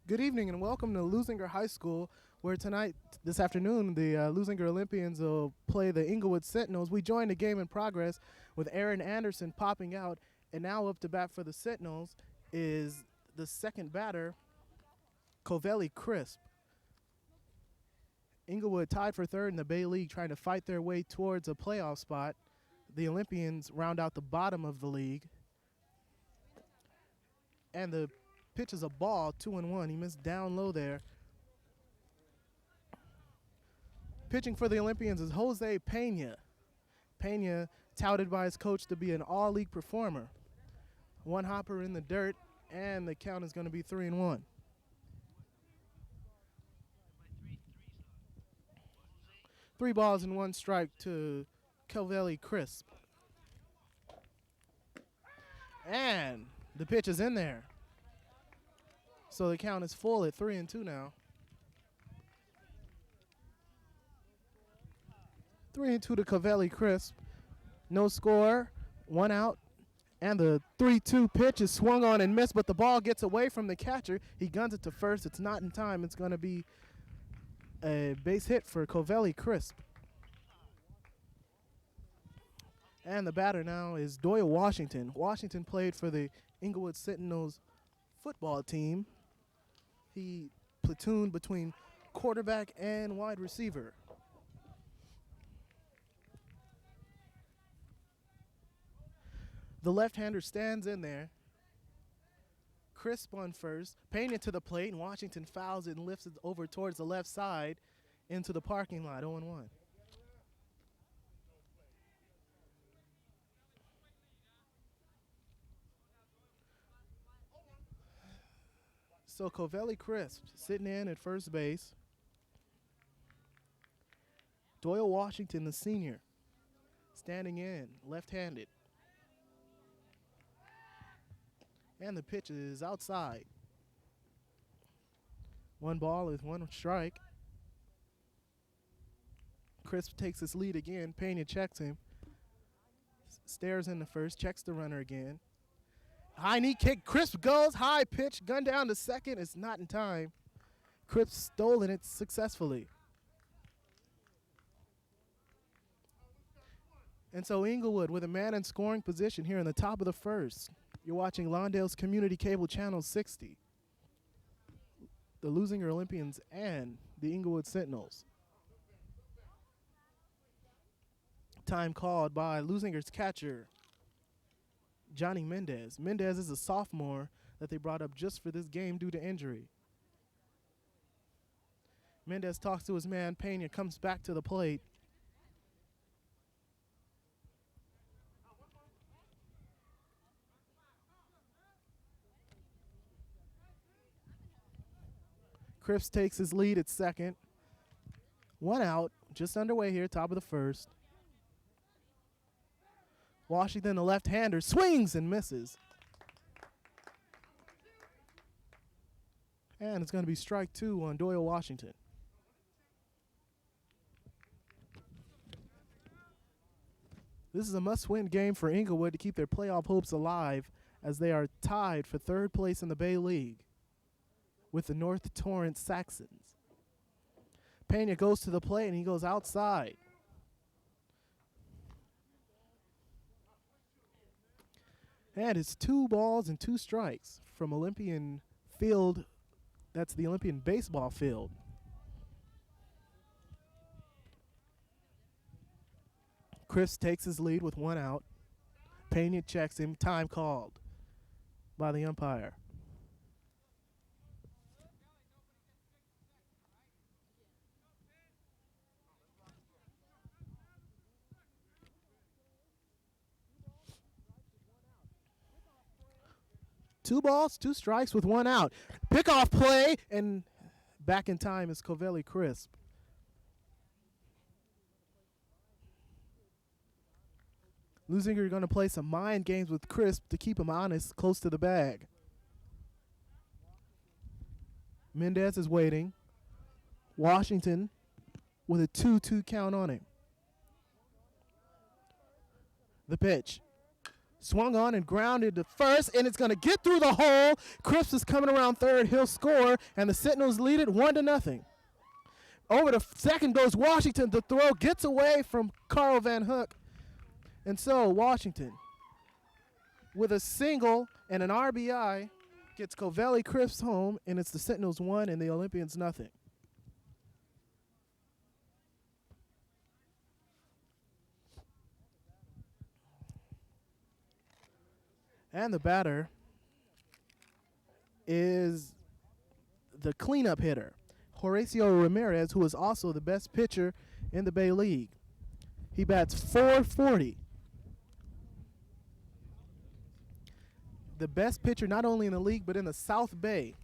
Good evening and welcome to Leuzinger High School, where this afternoon, the Leuzinger Olympians will play the Inglewood Sentinels. We joined the game in progress with Aaron Anderson popping out, and now up to bat for the Sentinels is the second batter, Covelli Crisp. Inglewood tied for third in the Bay League, trying to fight their way towards a playoff spot. The Olympians round out the bottom of the league. And the pitch is a ball, 2-1. He missed down low there. Pitching for the Olympians is Jose Pena. Pena touted by his coach to be an all-league performer. One hopper in the dirt, and the count is going to be 3-1. Three balls and one strike to Covelli Crisp. And the pitch is in there. So the count is full at 3-2 now. 3-2 to Covelli Crisp. No score, one out. And the 3-2 pitch is swung on and missed, but the ball gets away from the catcher. He guns it to first. It's not in time. It's going to be a base hit for Covelli Crisp. And the batter now is Doyle Washington. Washington played for the Inglewood Sentinels football team. He platooned between quarterback and wide receiver. The left-hander stands in there. Crisp on first. Pena to the plate, and Washington fouls it and lifts it over towards the left side into the parking lot, 0-1. So Covelli Crisp sitting in at first base. Doyle Washington, the senior, standing in, left-handed. And the pitch is outside. One ball with one strike. Crisp takes his lead again. Pena checks him. Stares in the first, checks the runner again. High knee kick. Crisp goes. High pitch. Gun down to second. It's not in time. Crisp stolen it successfully. And so Inglewood with a man in scoring position here in the top of the first. You're watching Lawndale's Community Cable Channel 60. The Leuzinger Olympians and the Inglewood Sentinels. Time called by Leuzinger's catcher, Johnny Mendez. Mendez is a sophomore that they brought up just for this game due to injury. Mendez talks to his man, Pena, comes back to the plate. Crisp takes his lead at second. One out, just underway here, top of the first. Washington, the left-hander, swings and misses. And it's going to be strike two on Doyle Washington. This is a must-win game for Inglewood to keep their playoff hopes alive as they are tied for third place in the Bay League with the North Torrance Saxons. Pena goes to the plate and he goes outside. And it's 2 balls and 2 strikes from Olympian Field. That's the Olympian baseball field. Crisp takes his lead with 1 out. Pena checks him. Time called by the umpire. Two balls, 2 strikes with 1 out. Pickoff play, and back in time is Covelli Crisp. Leuzinger going to play some mind games with Crisp to keep him honest, close to the bag. Mendez is waiting. Washington with a 2-2 count on him. The pitch. Swung on and grounded to first, and it's going to get through the hole. Cripps is coming around third. He'll score, and the Sentinels lead it 1-0. Over to second goes Washington. The throw gets away from Carl Van Hook. And so Washington, with a single and an RBI, gets Covelli Cripps home, and it's the Sentinels 1 and the Olympians nothing. And the batter is the cleanup hitter, Horacio Ramirez, who is also the best pitcher in the Bay League. He bats .440. The best pitcher not only in the league but in the South Bay.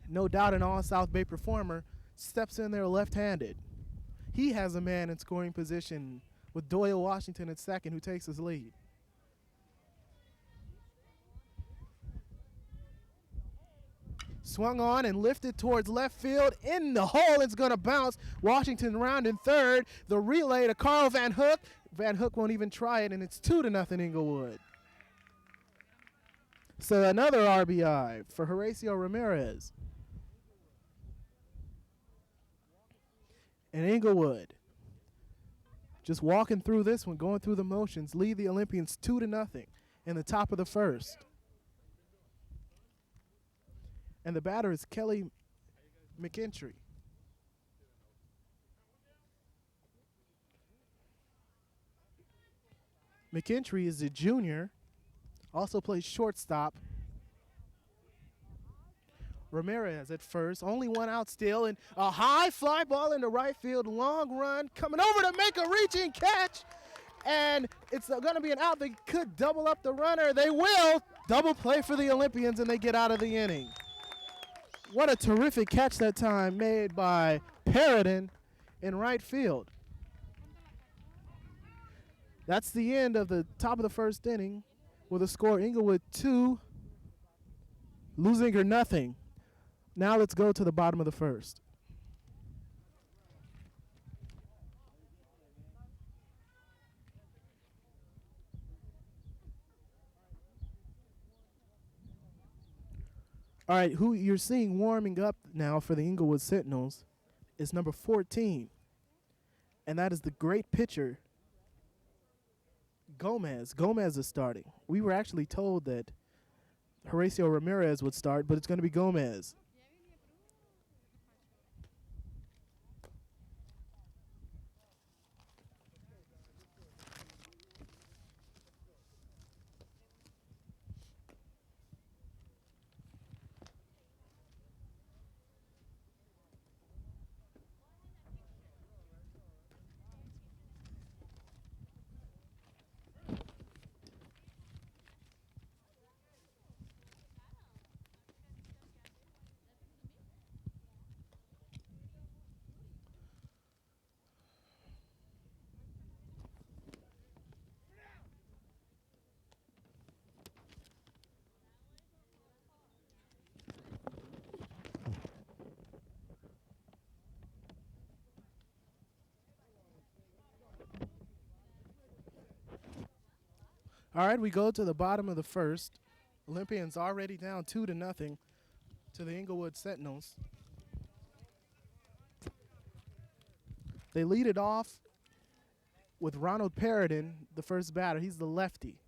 No doubt an all-South Bay performer, steps in there left-handed. He has a man in scoring position with Doyle Washington at second, who takes his lead. Swung on and lifted towards left field. In the hole, it's going to bounce. Washington round in third. The relay to Carl Van Hook. Van Hook won't even try it, and it's 2-0 Inglewood. So another RBI for Horacio Ramirez. And Inglewood, just walking through this one, going through the motions, lead the Olympians 2-0 in the top of the first. And the batter is Kelly McKintry. McKintry is a junior, also plays shortstop. Ramirez at first, only one out still, and a high fly ball into right field, long run, coming over to make a reaching catch, and it's going to be an out. They could double up the runner. They will. Double play for the Olympians, and they get out of the inning. What a terrific catch that time made by Perrodin in right field. That's the end of the top of the first inning with a score Inglewood 2, Leuzinger nothing. Now let's go to the bottom of the first. All right, who you're seeing warming up now for the Inglewood Sentinels is number 14, and that is the great pitcher, Gomez. Gomez is starting. We were actually told that Horacio Ramirez would start, but it's going to be Gomez. All right, we go to the bottom of the first. Olympians already down 2-0 to the Inglewood Sentinels. They lead it off with Ronald Perrodin, the first batter. He's the lefty.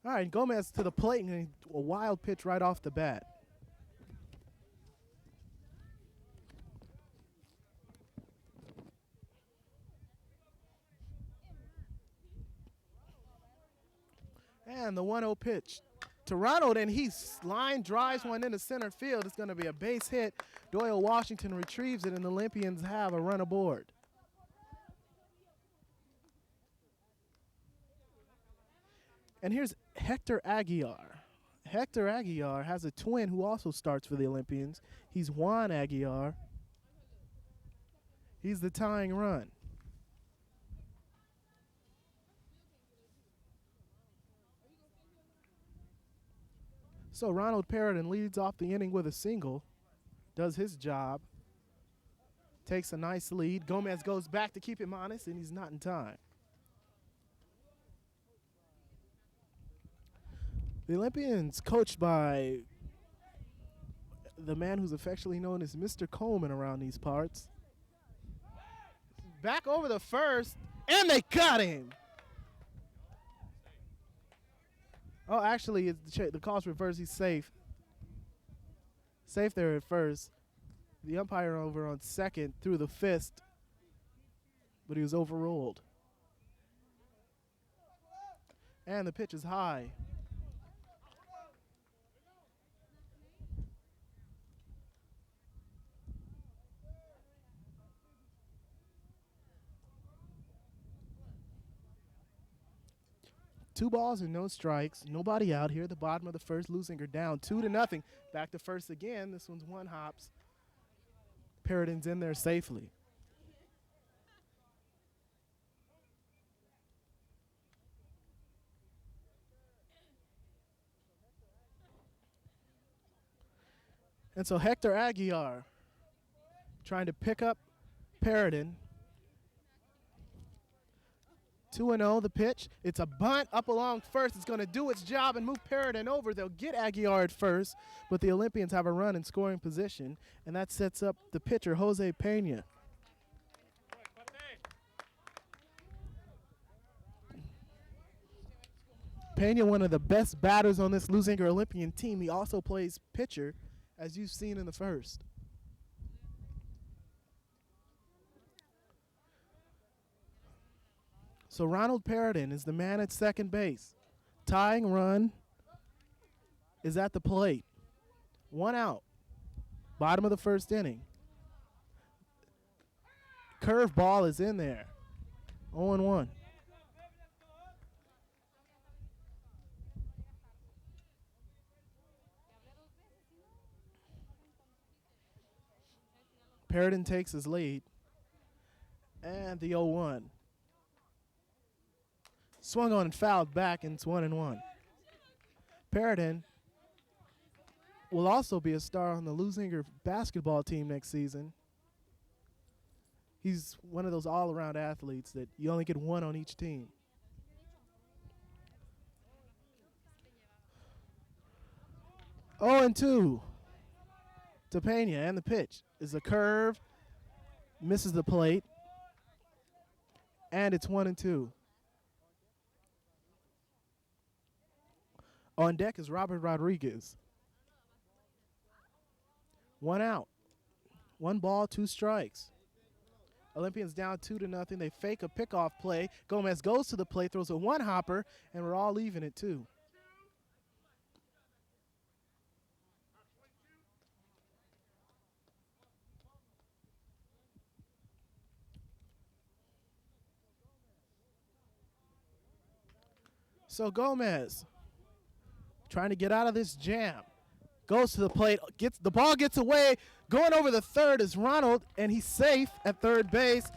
All right, Gomez to the plate, and a wild pitch right off the bat. And the 1-0 pitch to Ronald, and he line drives one into center field. It's going to be a base hit. Doyle Washington retrieves it, and the Olympians have a run aboard. And here's Hector Aguiar. Hector Aguiar has a twin who also starts for the Olympians. He's Juan Aguiar. He's the tying run. So Ronald Perrodin leads off the inning with a single, does his job. takes a nice lead. Gomez goes back to keep him honest, and he's not in time. The Olympians, coached by the man who's affectionately known as Mr. Coleman around these parts. Back over the first, and they got him. Oh, actually, the call's reversed. He's safe. Safe there at first. The umpire over on second threw the fist, but he was overruled. And the pitch is high. Two balls and no strikes. Nobody out here. The bottom of the first, Leuzinger down 2-0. Back to first again. This one's one hops. Perrodin's in there safely. And so Hector Aguiar trying to pick up Perrodin. 2-0 the pitch. It's a bunt up along first. It's going to do its job and move Perrodin over. They'll get Aguiar at first, but the Olympians have a run in scoring position, and that sets up the pitcher, Jose Pena. Pena, one of the best batters on this Leuzinger Olympian team. He also plays pitcher, as you've seen in the first. So Ronald Perrodin is the man at second base. Tying run is at the plate. One out. Bottom of the first inning. Curve ball is in there. 0-1. Perrodin takes his lead. And the 0-1. Swung on and fouled back, and it's 1-1. Perrodin will also be a star on the Leuzinger basketball team next season. He's one of those all-around athletes that you only get one on each team. Oh, and 2 to Pena, and the pitch is a curve, misses the plate, and it's 1-2. On deck is Robert Rodriguez. One out. 1 ball, 2 strikes. Olympians down 2-0. They fake a pickoff play. Gomez goes to the plate, throws a one-hopper, and we're all leaving it, too. So Gomez, trying to get out of this jam, goes to the plate, the ball gets away. Going over the third is Ronald, and he's safe at third base.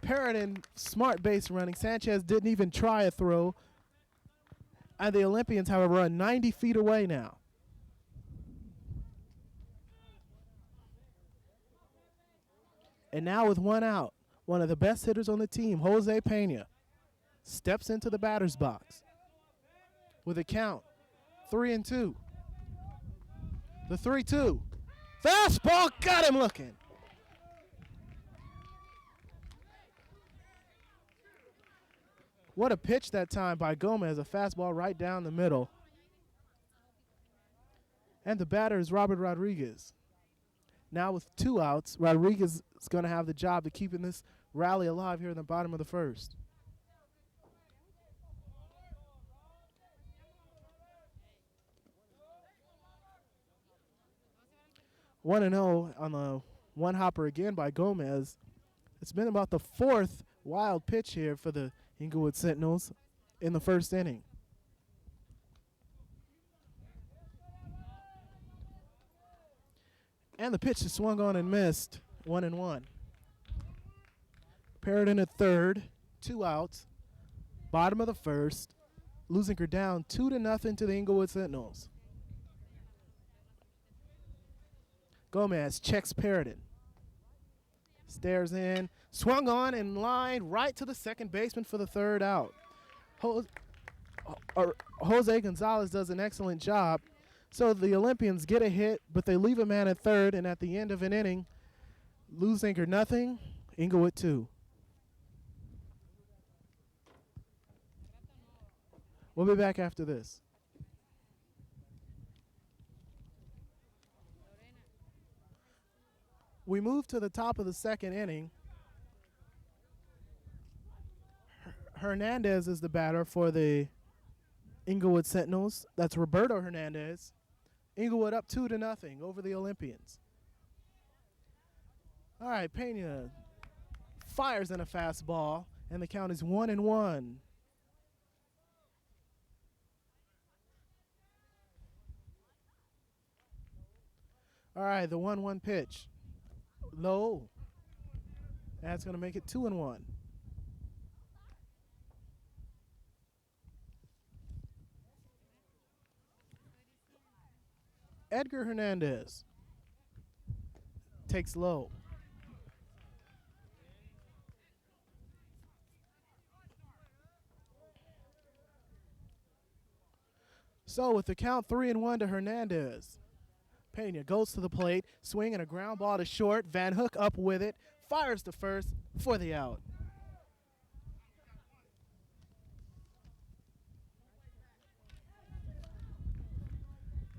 Perrodin, smart base running. Sanchez didn't even try a throw. And the Olympians have a run 90 feet away now. And now with 1 out, one of the best hitters on the team, Jose Pena, steps into the batter's box with a count 3-2. The 3-2. Fastball got him looking. What a pitch that time by Gomez, a fastball right down the middle. And the batter is Robert Rodriguez. Now with 2 outs, Rodriguez is going to have the job of keeping this rally alive here in the bottom of the first. One and 0 on the one hopper again by Gomez. It's been about the 4th wild pitch here for the Inglewood Sentinels in the first inning. And the pitch is swung on and missed. 1-1. Perrodin at third, 2 outs. Bottom of the first. Leuzinger down 2-0 to the Inglewood Sentinels. Gomez checks Perrodin. Stares in, swung on and lined right to the second baseman for the third out. Jose Gonzalez does an excellent job. So the Olympians get a hit, but they leave a man at third, and at the end of an inning, Leuzinger nothing, Inglewood 2. We'll be back after this. We move to the top of the second inning. Hernandez is the batter for the Inglewood Sentinels. That's Roberto Hernandez. Inglewood up 2-0 over the Olympians. All right, Pena fires in a fastball, and the count is 1-1. All right, the 1-1 pitch. Low. That's going to make it 2-1. Edgar Hernandez takes low. So with the count 3-1 to Hernandez, Pena goes to the plate, swinging a ground ball to short. Van Hook up with it, fires to first for the out.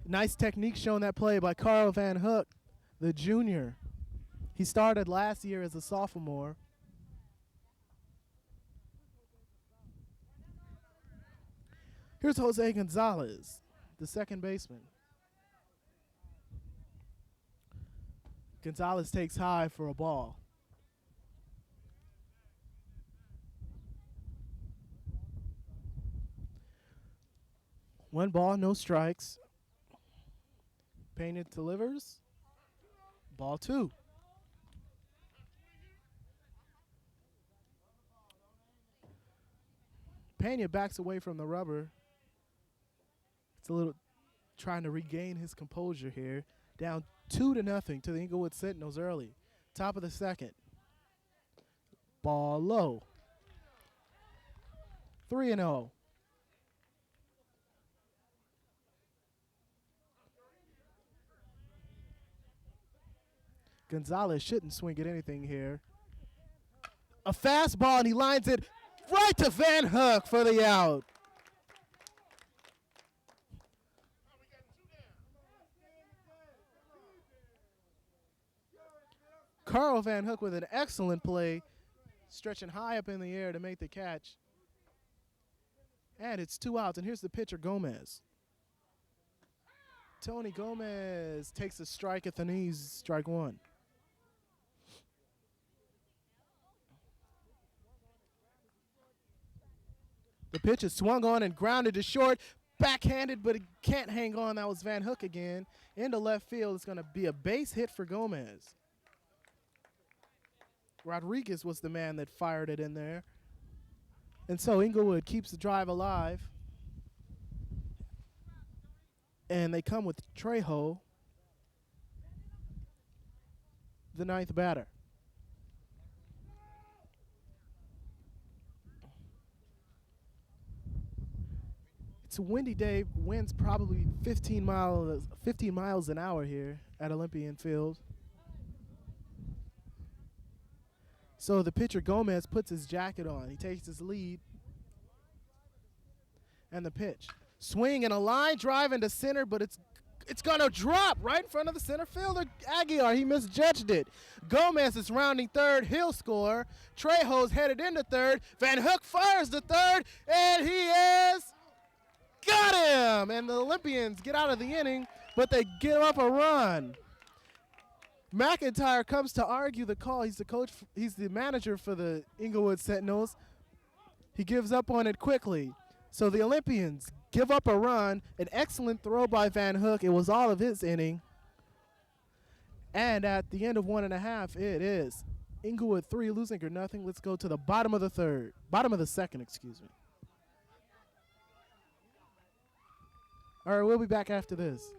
Nice technique shown that play by Carl Van Hook, the junior. He started last year as a sophomore. Here's Jose Gonzalez, the second baseman. Gonzalez takes high for a ball. One ball, no strikes. Pena delivers. Ball 2. Pena backs away from the rubber. It's a little trying to regain his composure here. Down 2-0 to the Inglewood Sentinels early. Top of the second. Ball low. 3-0. Gonzalez shouldn't swing at anything here. A fastball, and he lines it right to Van Hook for the out. Carl Van Hook with an excellent play, stretching high up in the air to make the catch. And it's 2 outs, and here's the pitcher, Gomez. Tony Gomez takes a strike at the knees, strike 1. The pitch is swung on and grounded to short. Backhanded, but it can't hang on. That was Van Hook again. Into left field. It's going to be a base hit for Gomez. Rodriguez was the man that fired it in there. And so Inglewood keeps the drive alive. And they come with Trejo, the 9th batter. It's a windy day. Winds probably 15 miles an hour here at Olympian Field. So the pitcher Gomez puts his jacket on. He takes his lead. And the pitch. Swing and a line drive into center, but it's going to drop right in front of the center fielder, Aguiar. He misjudged it. Gomez is rounding third. He'll score. Trejo's headed into third. Van Hook fires to third, and he is got him. And the Olympians get out of the inning, but they give up a run. McIntyre comes to argue the call. He's the coach. He's the manager for the Inglewood Sentinels. He gives up on it quickly. So the Olympians give up a run. An excellent throw by Van Hook. It was all of his inning. And at the end of 1.5, it is Inglewood 3, Leuzinger nothing. Let's go to the bottom of the second, excuse me. All right, we'll be back after this.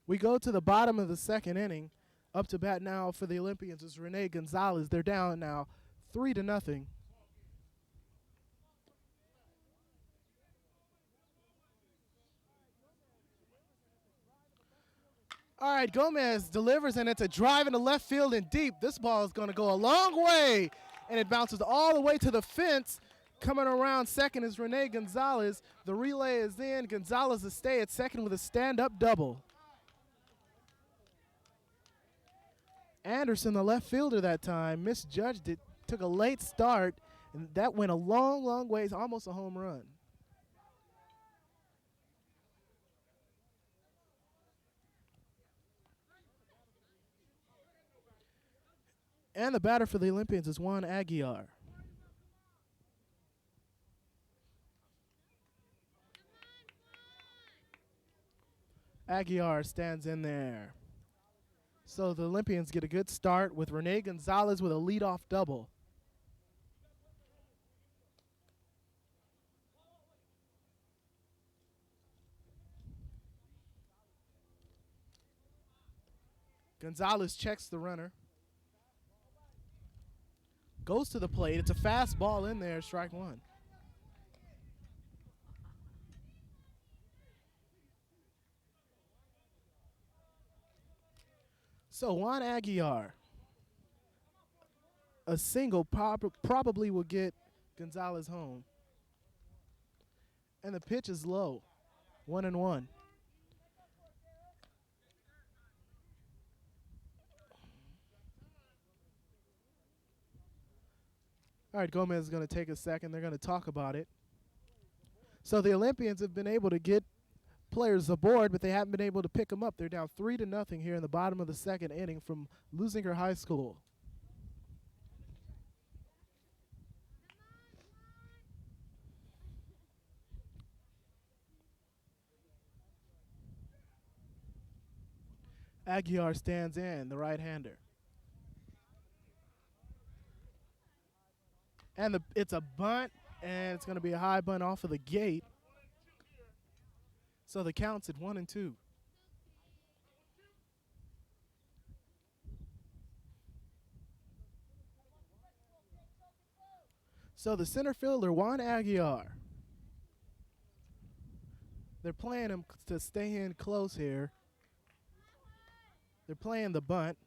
We go to the bottom of the second inning, Up to bat now for the Olympians is Rene Gonzalez. They're down now 3-0. All right, Gomez delivers, and it's a drive into left field and deep. This ball is going to go a long way, and it bounces all the way to the fence. Coming around second is Rene Gonzalez. The relay is in. Gonzalez is stay at second with a stand-up double. Anderson, the left fielder that time, misjudged it, took a late start, and that went a long, long ways, almost a home run. And the batter for the Olympians is Juan Aguiar. Aguiar stands in there. So the Olympians get a good start with Rene Gonzalez with a leadoff double. Gonzalez checks the runner. Goes to the plate. It's a fast ball in there, strike one. So Juan Aguiar, a single probably will get Gonzalez home. And the pitch is low, 1-1. All right, Gomez is going to take a second. They're going to talk about it. So the Olympians have been able to get players aboard, but they haven't been able to pick them up. They're down 3-0 here in the bottom of the second inning from Leuzinger High School. Aguiar stands in, the right-hander. And it's a bunt, and it's going to be a high bunt off of the gate. So the count's at 1-2. So the center fielder, Juan Aguiar. They're playing him to stay in close here. They're playing the bunt.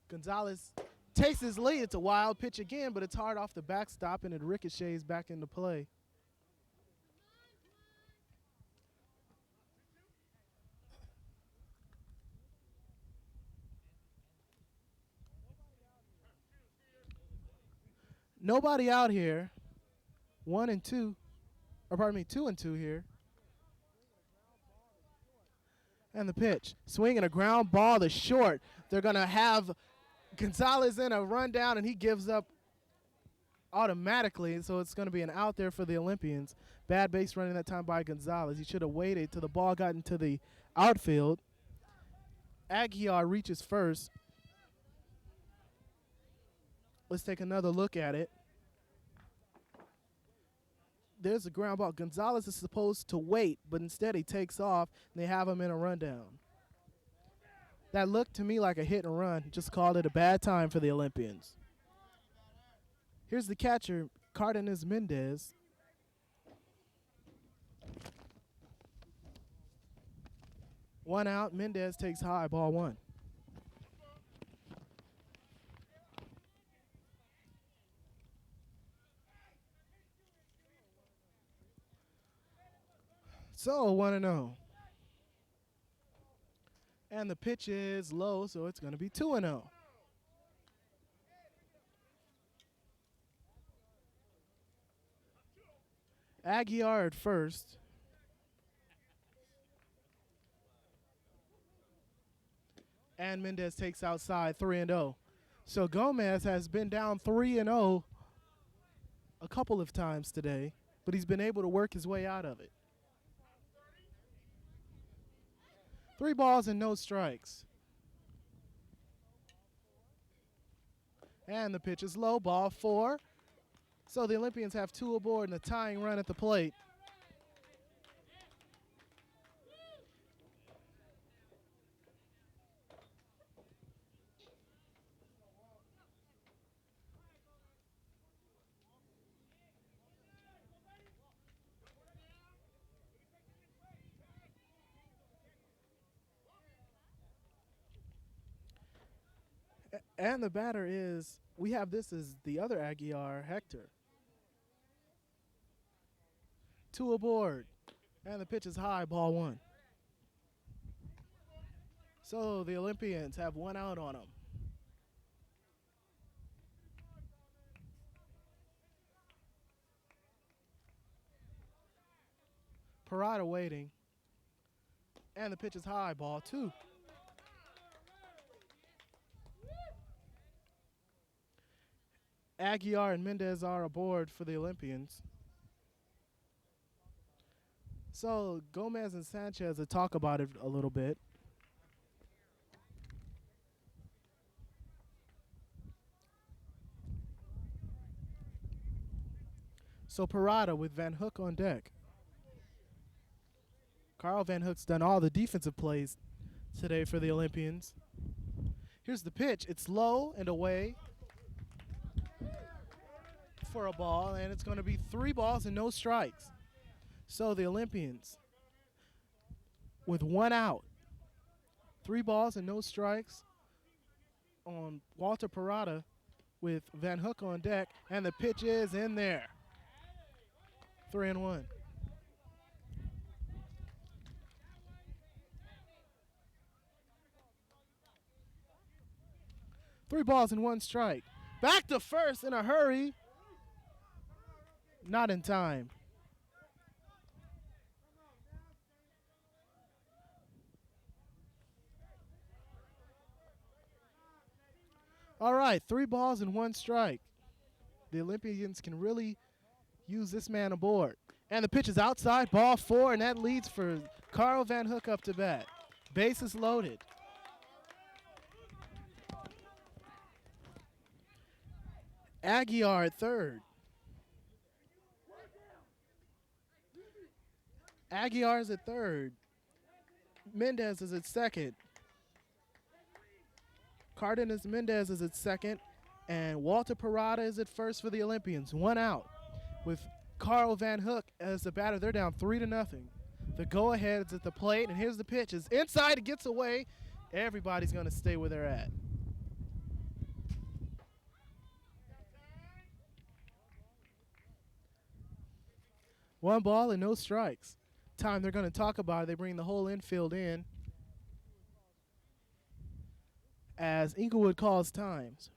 Gonzalez takes his lead. It's a wild pitch again, but it's hard off the backstop, and it ricochets back into play. Nobody out here. 2-2 here. And the pitch. Swinging a ground ball to short. They're going to have Gonzalez in a rundown, and he gives up automatically. So it's going to be an out there for the Olympians. Bad base running that time by Gonzalez. He should have waited till the ball got into the outfield. Aguiar reaches first. Let's take another look at it. There's a ground ball. Gonzalez is supposed to wait, but instead he takes off, and they have him in a rundown. That looked to me like a hit and run. Just called it a bad time for the Olympians. Here's the catcher, Cardenas Mendez. One out. Mendez takes high, ball one. So 1-0. And the pitch is low, so it's going to be 2-0. Aguiar at first. And Mendez takes outside 3-0. So Gomez has been down 3-0 a couple of times today, but he's been able to work his way out of it. 3 balls and no strikes. And the pitch is low, ball 4. So the Olympians have 2 aboard and a tying run at the plate. And the batter is, we have this as the other Aguiar, Hector. 2 aboard. And the pitch is high, ball 1. So the Olympians have 1 out on them. Parada waiting. And the pitch is high, ball 2. Aguiar and Mendez are aboard for the Olympians. So Gomez and Sanchez will talk about it a little bit. So Parada with Van Hook on deck. Carl Van Hook's done all the defensive plays today for the Olympians. Here's the pitch. It's low and away for a ball, and it's going to be 3 balls and no strikes. So the Olympians with 1 out. 3 balls and no strikes on Walter Parada with Van Hook on deck, and the pitch is in there. 3-1. Three balls and 1 strike. Back to first in a hurry. Not in time. All right, 3 balls and 1 strike. The Olympians can really use this man aboard. And the pitch is outside, ball 4, and that leads for Carl Van Hook up to bat. Bases loaded. Aguiar at third. Aguiar is at third. Mendez is at second. Cardenas Mendez is at second. And Walter Parada is at first for the Olympians. 1 out. With Carl Van Hook as the batter, they're down 3-0. The go-ahead is at the plate, and here's the pitch. It's inside, it gets away. Everybody's going to stay where they're at. One ball and no strikes. Time they're going to talk about it. They bring the whole infield in as Inglewood calls times.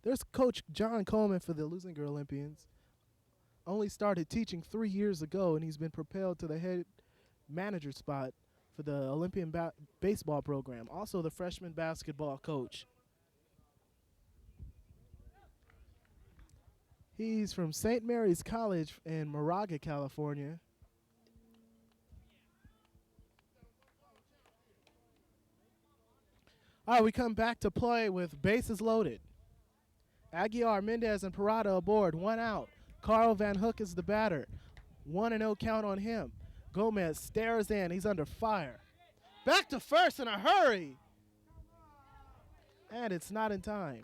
There's Coach John Coleman for the Leuzinger Olympians. Only started teaching 3 years ago, and he's been propelled to the head manager spot for the Olympian baseball program. Also the freshman basketball coach. He's from St. Mary's College in Moraga, California. All right, we come back to play with bases loaded. Aguiar, Mendez, and Parada aboard. 1 out. Carl Van Hook is the batter. 1-0 count on him. Gomez stares in. He's under fire. Back to first in a hurry. And it's not in time.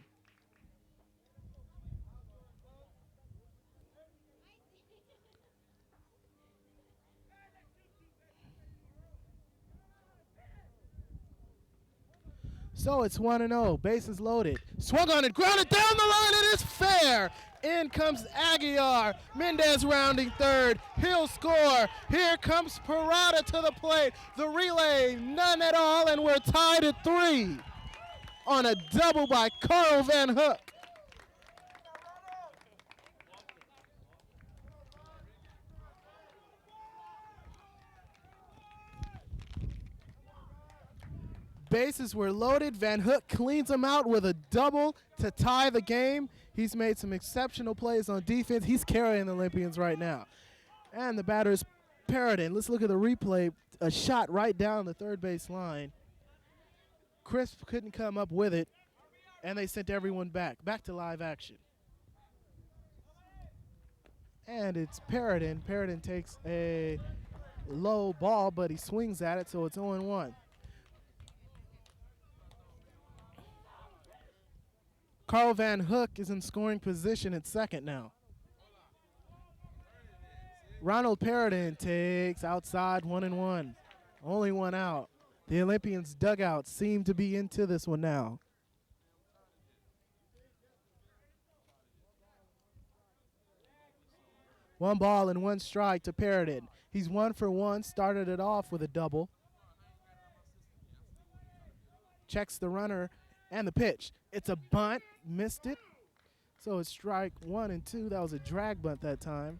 So it's 1-0. Bases loaded. Swung on it. Grounded down the line. It is fair. In comes Aguiar. Mendez rounding third. He'll score. Here comes Parada to the plate. The relay, none at all, and we're tied at 3 on a double by Carl Van Hook. Bases were loaded. Van Hook cleans them out with a double to tie the game. He's made some exceptional plays on defense. He's carrying the Olympians right now. And the batter is Paradin. Let's look at the replay. A shot right down the third base line. Crisp couldn't come up with it, and they sent everyone back to live action. And it's Paradin. Paradin takes a low ball, but he swings at it, so it's 0-1. Carl Van Hook is in scoring position at second now. Ronald Paradin takes outside 1-1. Only 1 out. The Olympians' dugout seem to be into this one now. One ball and one strike to Paradin. He's 1 for 1, started it off with a double. Checks the runner and the pitch. It's a bunt, missed it. So it's strike 1 and 2. That was a drag bunt that time.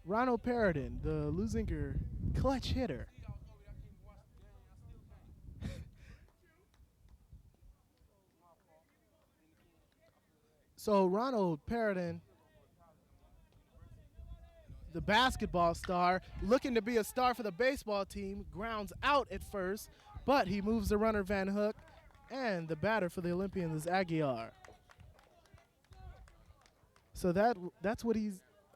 Ronald Paradin, the Leuzinger clutch hitter. So Ronald Paradin, the basketball star, looking to be a star for the baseball team, grounds out at first, but he moves the runner Van Hook, and the batter for the Olympians is Aguiar. So that's what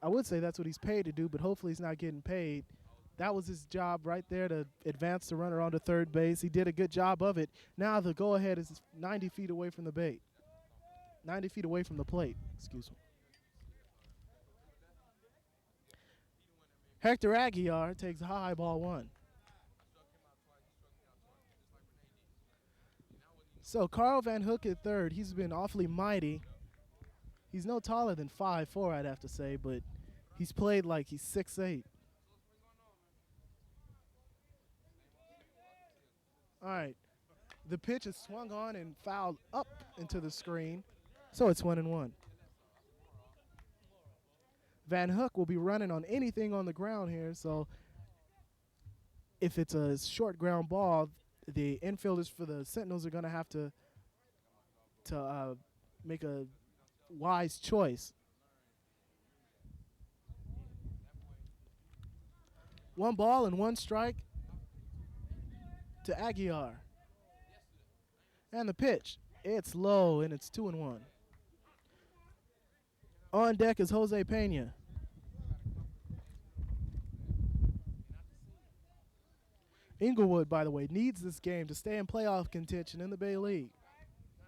I would say that's what he's paid to do, but hopefully he's not getting paid. That was his job right there, to advance the runner onto third base. He did a good job of it. Now the go-ahead is 90 feet away from the bait. 90 feet away from the plate, excuse me. Hector Aguiar takes a high ball 1. So Carl Van Hook at third. He's been awfully mighty. He's no taller than 5'4", I'd have to say, but he's played like he's 6'8". All right. The pitch is swung on and fouled up into the screen, so it's 1-1. Van Hook will be running on anything on the ground here, so if it's a short ground ball, the infielders for the Sentinels are going to have to make a wise choice. One ball and one strike to Aguiar. And the pitch, it's low, and it's 2-1. On deck is Jose Pena. Inglewood, by the way, needs this game to stay in playoff contention in the Bay League.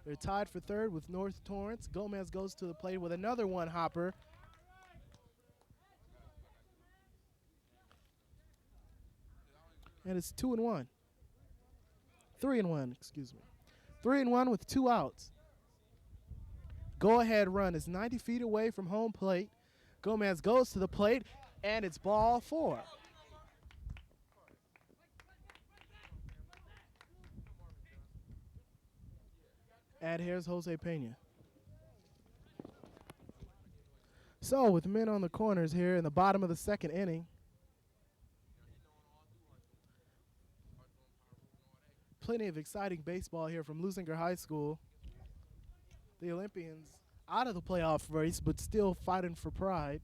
They're tied for third with North Torrance. Gomez goes to the plate with another one-hopper. And it's 2-1. 3-1, excuse me. 3-1 with 2 outs. Go-ahead run is 90 feet away from home plate. Gomez goes to the plate, and it's ball 4. And here's Jose Pena. So with men on the corners here in the bottom of the second inning, plenty of exciting baseball here from Leuzinger High School. The Olympians out of the playoff race, but still fighting for pride.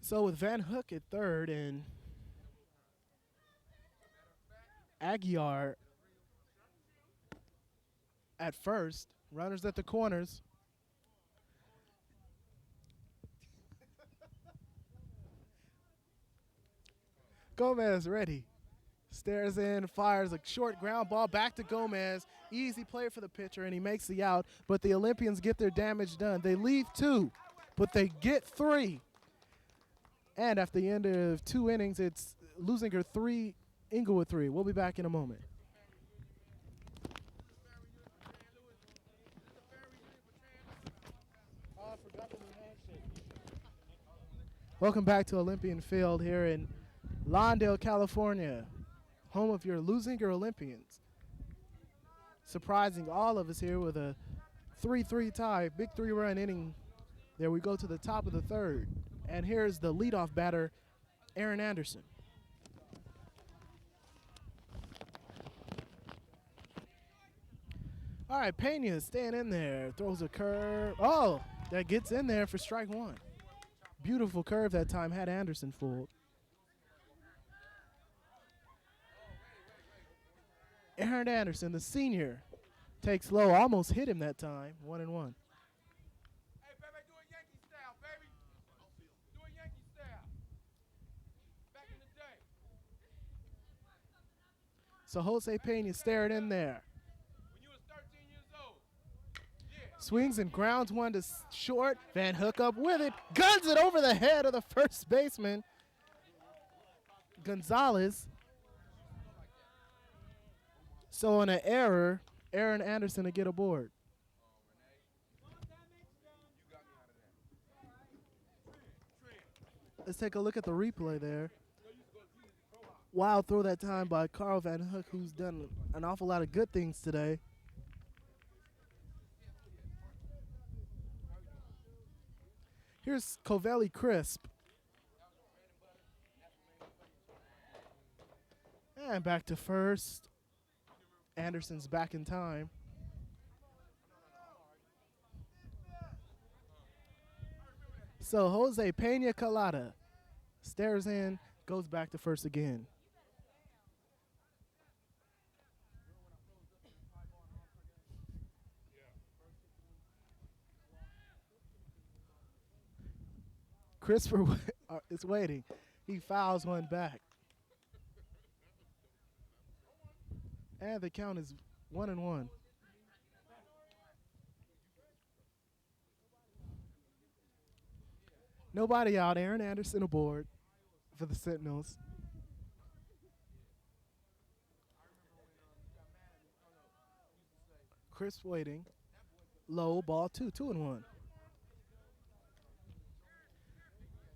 So with Van Hook at third and Aguiar at first, runners at the corners. Gomez ready. Stares in, fires a short ground ball back to Gomez. Easy play for the pitcher, and he makes the out. But the Olympians get their damage done. They leave 2, but they get 3. And after the end of 2 innings, it's Leuzinger 3, Inglewood 3. We'll be back in a moment. Welcome back to Olympian Field here in Lawndale, California, home of your Leuzinger Olympians. Surprising all of us here with a 3-3 tie, big 3-run inning. There we go to the top of the third. And here's the leadoff batter, Aaron Anderson. All right, Pena staying in there, throws a curve. Oh, that gets in there for strike 1. Beautiful curve that time, had Anderson fooled. Aaron Anderson, the senior, takes low, almost hit him that time, 1-1. Hey, baby, do a Yankee style, baby. Do a Yankee style. Back in the day. So Jose Pena staring in there. When you was 13 years old. Yeah. Swings and grounds one to short. Van Hook up with it. Guns it over the head of the first baseman, Gonzalez. So on an error, Aaron Anderson to get a board. Let's take a look at the replay there. Wild throw that time by Carl Van Hook, who's done an awful lot of good things today. Here's Covelli Crisp. And back to first. Anderson's back in time. So Jose Pena Colada stares in, goes back to first again. Crisper is waiting. He fouls one back. And the count is 1-1. Nobody out. Aaron Anderson aboard for the Sentinels. Crisp waiting. Low ball 2-1.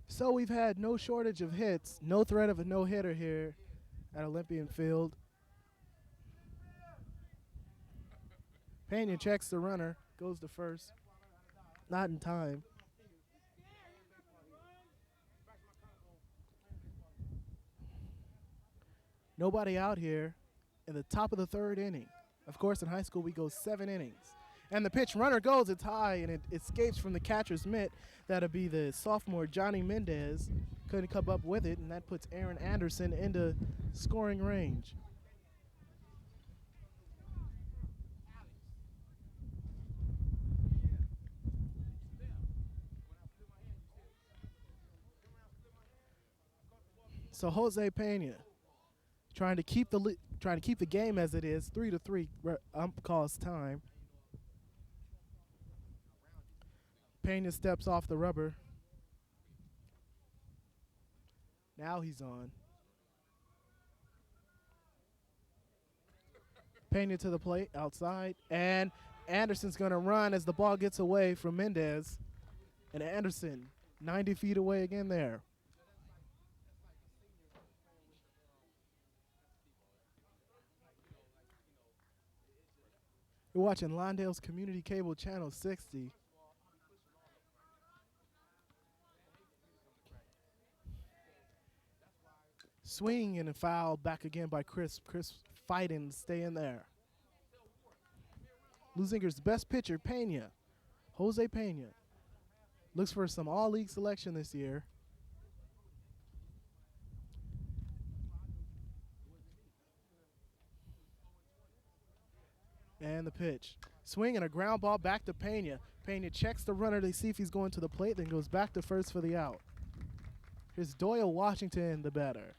So we've had no shortage of hits, no threat of a no-hitter here at Olympian Field. Pena checks the runner, goes to first. Not in time. Nobody out here in the top of the third inning. Of course, in high school, we go 7 innings. And the pitch, runner goes, it's high, and it escapes from the catcher's mitt. That'll be the sophomore Johnny Mendez. Couldn't come up with it, and that puts Aaron Anderson into scoring range. So Jose Pena trying to keep the game as it is, 3-3. Ump calls time. Pena steps off the rubber. Now he's on. Pena to the plate, outside, and Anderson's gonna run as the ball gets away from Mendez. And Anderson, 90 feet away again there. You're watching Lawndale's Community Cable Channel 60. Swing and a foul back again by Crisp. Crisp fighting to stay in there. Leuzinger's best pitcher, Pena. Jose Pena. Looks for some all-league selection this year. And the pitch. Swing and a ground ball back to Pena. Pena checks the runner to see if he's going to the plate, then goes back to first for the out. Here's Doyle Washington, the batter.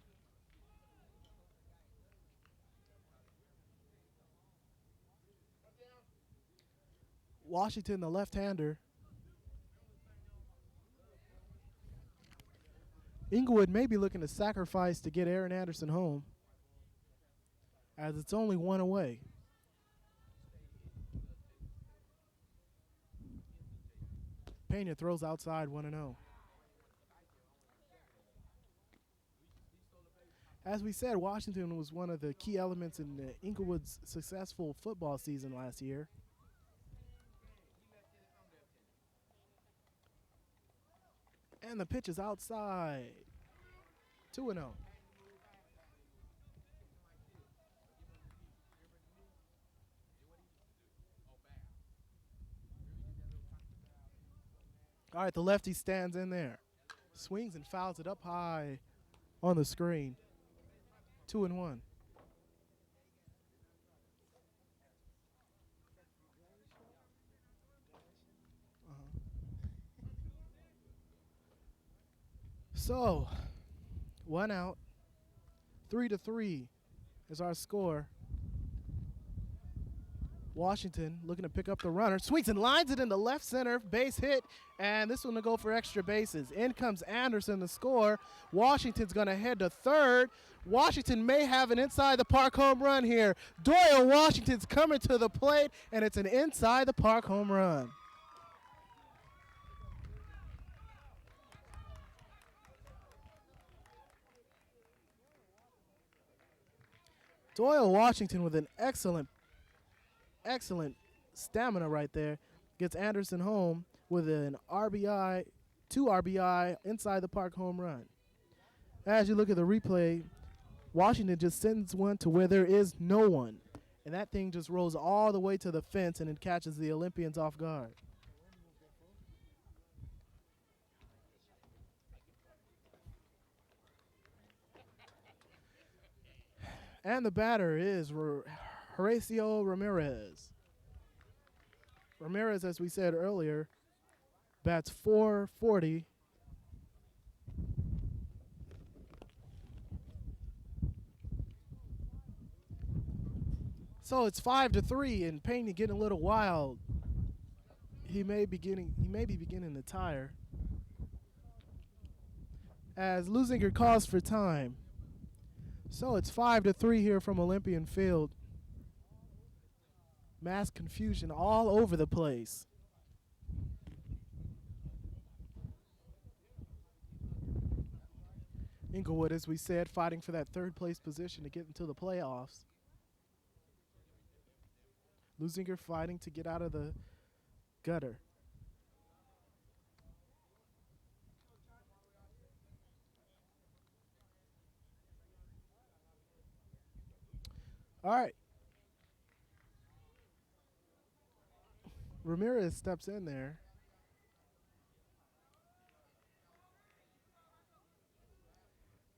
Washington, the left-hander. Inglewood may be looking to sacrifice to get Aaron Anderson home, as it's only one away. Pena throws outside 1-0. As we said, Washington was one of the key elements in Inglewood's successful football season last year. And the pitch is outside. 2-0. All right, the lefty stands in there. Swings and fouls it up high on the screen. 2-1. So, 1 out. 3-3 is our score. Washington looking to pick up the runner. Sweets and lines it into left center. Base hit. And this one to go for extra bases. In comes Anderson to score. Washington's going to head to third. Washington may have an inside the park home run here. Doyle Washington's coming to the plate, and it's an inside the park home run. Doyle Washington with an excellent stamina right there. Gets Anderson home with an RBI, 2 RBI inside the park home run. As you look at the replay, Washington just sends one to where there is no one. And that thing just rolls all the way to the fence and it catches the Olympians off guard. And the batter is Horacio Ramirez. Ramirez, as we said earlier, bats .440. So it's 5-3, and Pena getting a little wild. He may be beginning to tire. As Leuzinger calls for time. So it's 5-3 here from Olympian Field. Mass confusion all over the place. Inglewood, as we said, fighting for that third place position to get into the playoffs. Leuzinger fighting to get out of the gutter. All right. Ramirez steps in there.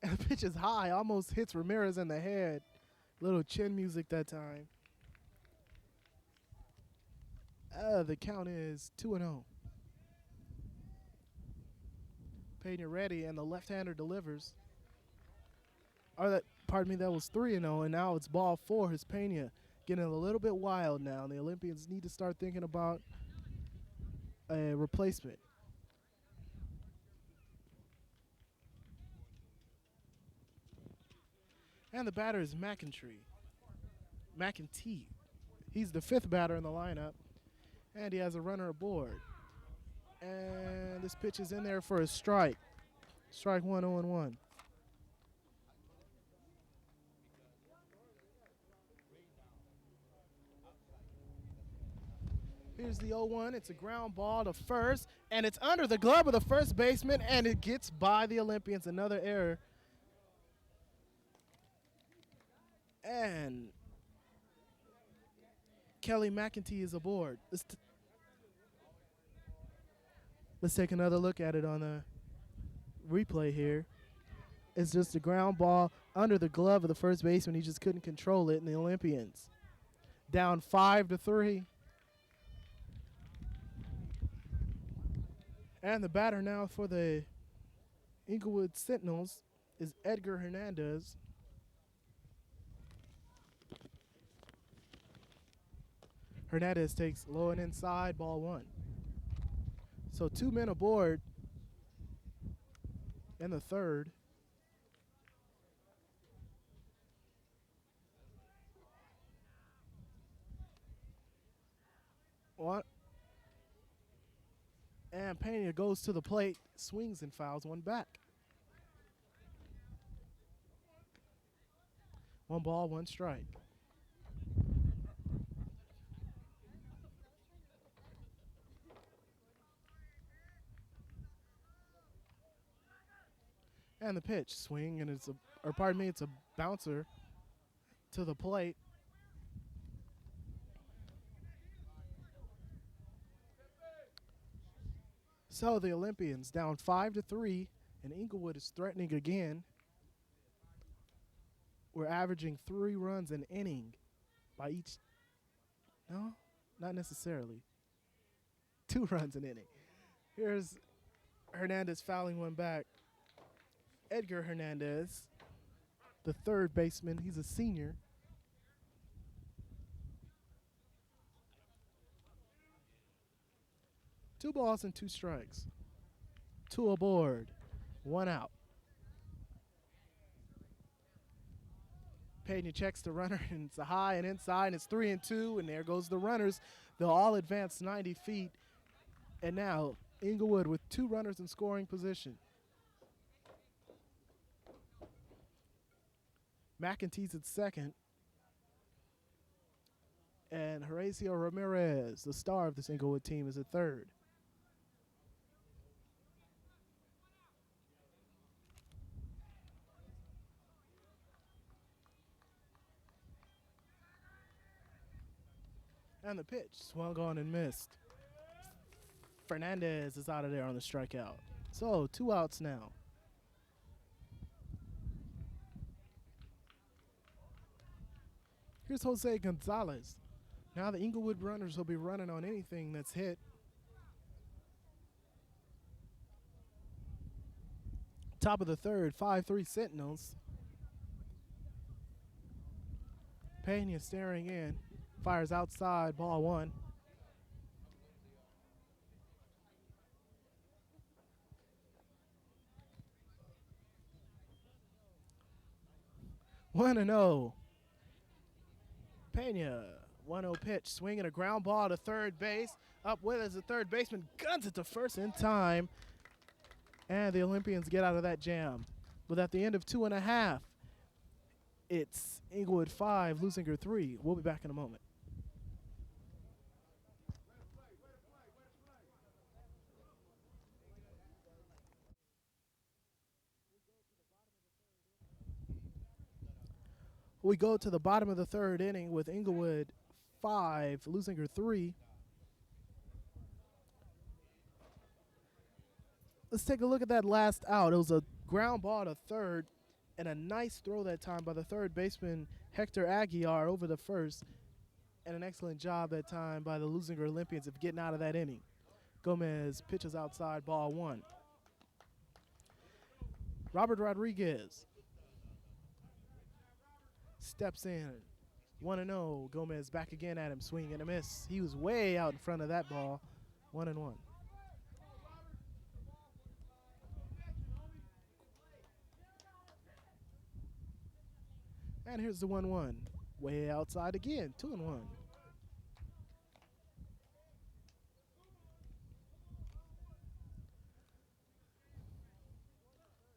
And the pitch is high, almost hits Ramirez in the head. Little chin music that time. The count is 2-0. Pena ready, and the left-hander delivers. That was 3-0, and now it's ball 4. His Pena getting a little bit wild now. The Olympians need to start thinking about a replacement. And the batter is McEntee. He's the 5th batter in the lineup, and he has a runner aboard. And this pitch is in there for a strike. Strike 1, 0-1. Here's the 0-1. It's a ground ball to first, and it's under the glove of the first baseman, and it gets by the Olympians. Another error. And Kelly McEntee is aboard. Let's take another look at it on the replay here. It's just a ground ball under the glove of the first baseman. He just couldn't control it, and the Olympians down 5-3. And the batter now for the Inglewood Sentinels is Edgar Hernandez. Hernandez takes low and inside, ball 1. So 2 men aboard in the third. What? And Pena goes to the plate, swings and fouls one back. 1 ball, 1 strike. And the pitch, swing, and it's a bouncer to the plate. So the Olympians down 5-3, and Inglewood is threatening again. We're averaging 3 runs an inning by each. No, not necessarily. 2 runs an inning. Here's Hernandez fouling one back. Edgar Hernandez, the 3rd baseman. He's a senior. 2 balls and 2 strikes. 2 aboard, 1 out. Pena checks the runner, and it's a high and inside, and it's 3-2, and there goes the runners. They'll all advance 90 feet, and now Inglewood with 2 runners in scoring position. McEntee's at second, and Horacio Ramirez, the star of this Inglewood team, is at third. And the pitch swung on and missed. Fernandez is out of there on the strikeout. So 2 outs now. Here's Jose Gonzalez. Now the Inglewood runners will be running on anything that's hit. Top of the third, 5-3 Sentinels. Pena staring in. Fires outside, ball 1. One and 0. Pena, 1-0 pitch, swinging a ground ball to third base. Up with as the third baseman guns it to first in time. And the Olympians get out of that jam. But at the end of 2.5, it's Inglewood 5, Leuzinger 3. We'll be back in a moment. We go to the bottom of the third inning with Inglewood 5, Leuzinger 3. Let's take a look at that last out. It was a ground ball to third and a nice throw that time by the third baseman Hector Aguiar over the first, and an excellent job that time by the Leuzinger Olympians of getting out of that inning. Gomez pitches outside, ball 1. Robert Rodriguez steps in, 1-0. Gomez back again at him, swing and a miss. He was way out in front of that ball, 1-1. And here's the 1-1. Way outside again, 2-1.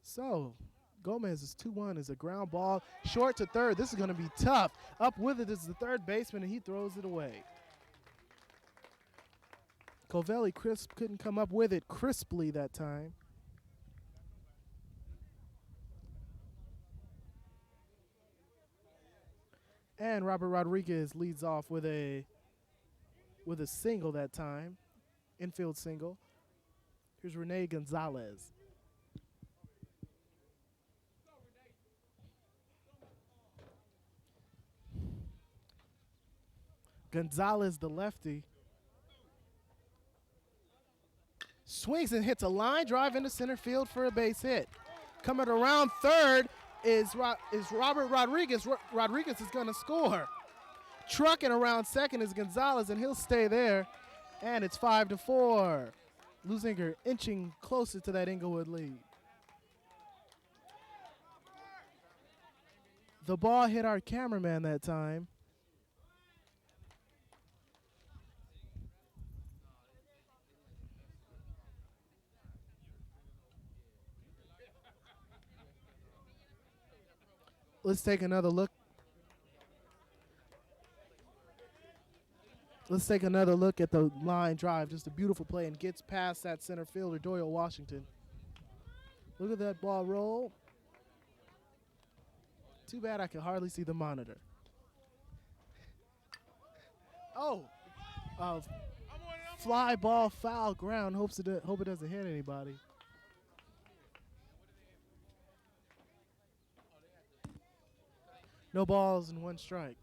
So, Gomez's 2-1 is a ground ball, short to third. This is going to be tough. Up with it is the third baseman, and he throws it away. Covelli Crisp couldn't come up with it crisply that time. And Robert Rodriguez leads off with a single that time, infield single. Here's Rene Gonzalez. Gonzalez, the lefty, swings and hits a line drive into center field for a base hit. Coming around third is Robert Rodriguez. Rodriguez is going to score. Trucking around second is Gonzalez, and he'll stay there. And it's 5-4. Leuzinger inching closer to that Inglewood lead. The ball hit our cameraman that time. Let's take another look. Let's take another look at the line drive. Just a beautiful play, and gets past that center fielder, Doyle Washington. Look at that ball roll. Too bad I can hardly see the monitor. Oh, fly ball, foul ground. Hope it doesn't hit anybody. No balls and 1 strike.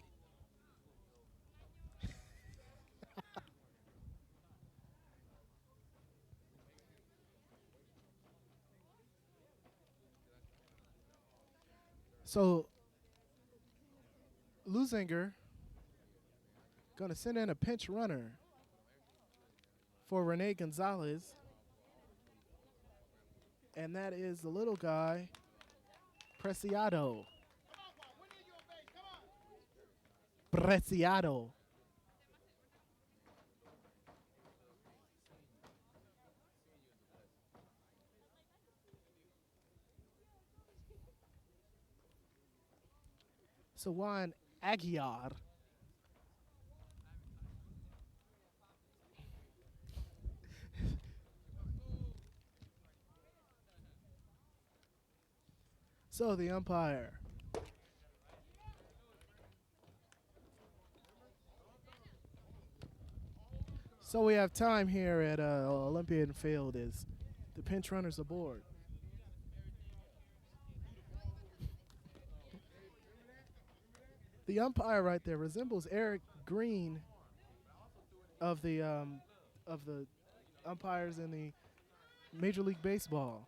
So Leuzinger going to send in a pinch runner for Rene Gonzalez. And that is the little guy, Preciado. Preciado. So Juan Aguiar. So the umpire. So we have time here at Olympian Field as the pinch runners aboard. The umpire right there resembles Eric Green of the umpires in the Major League Baseball.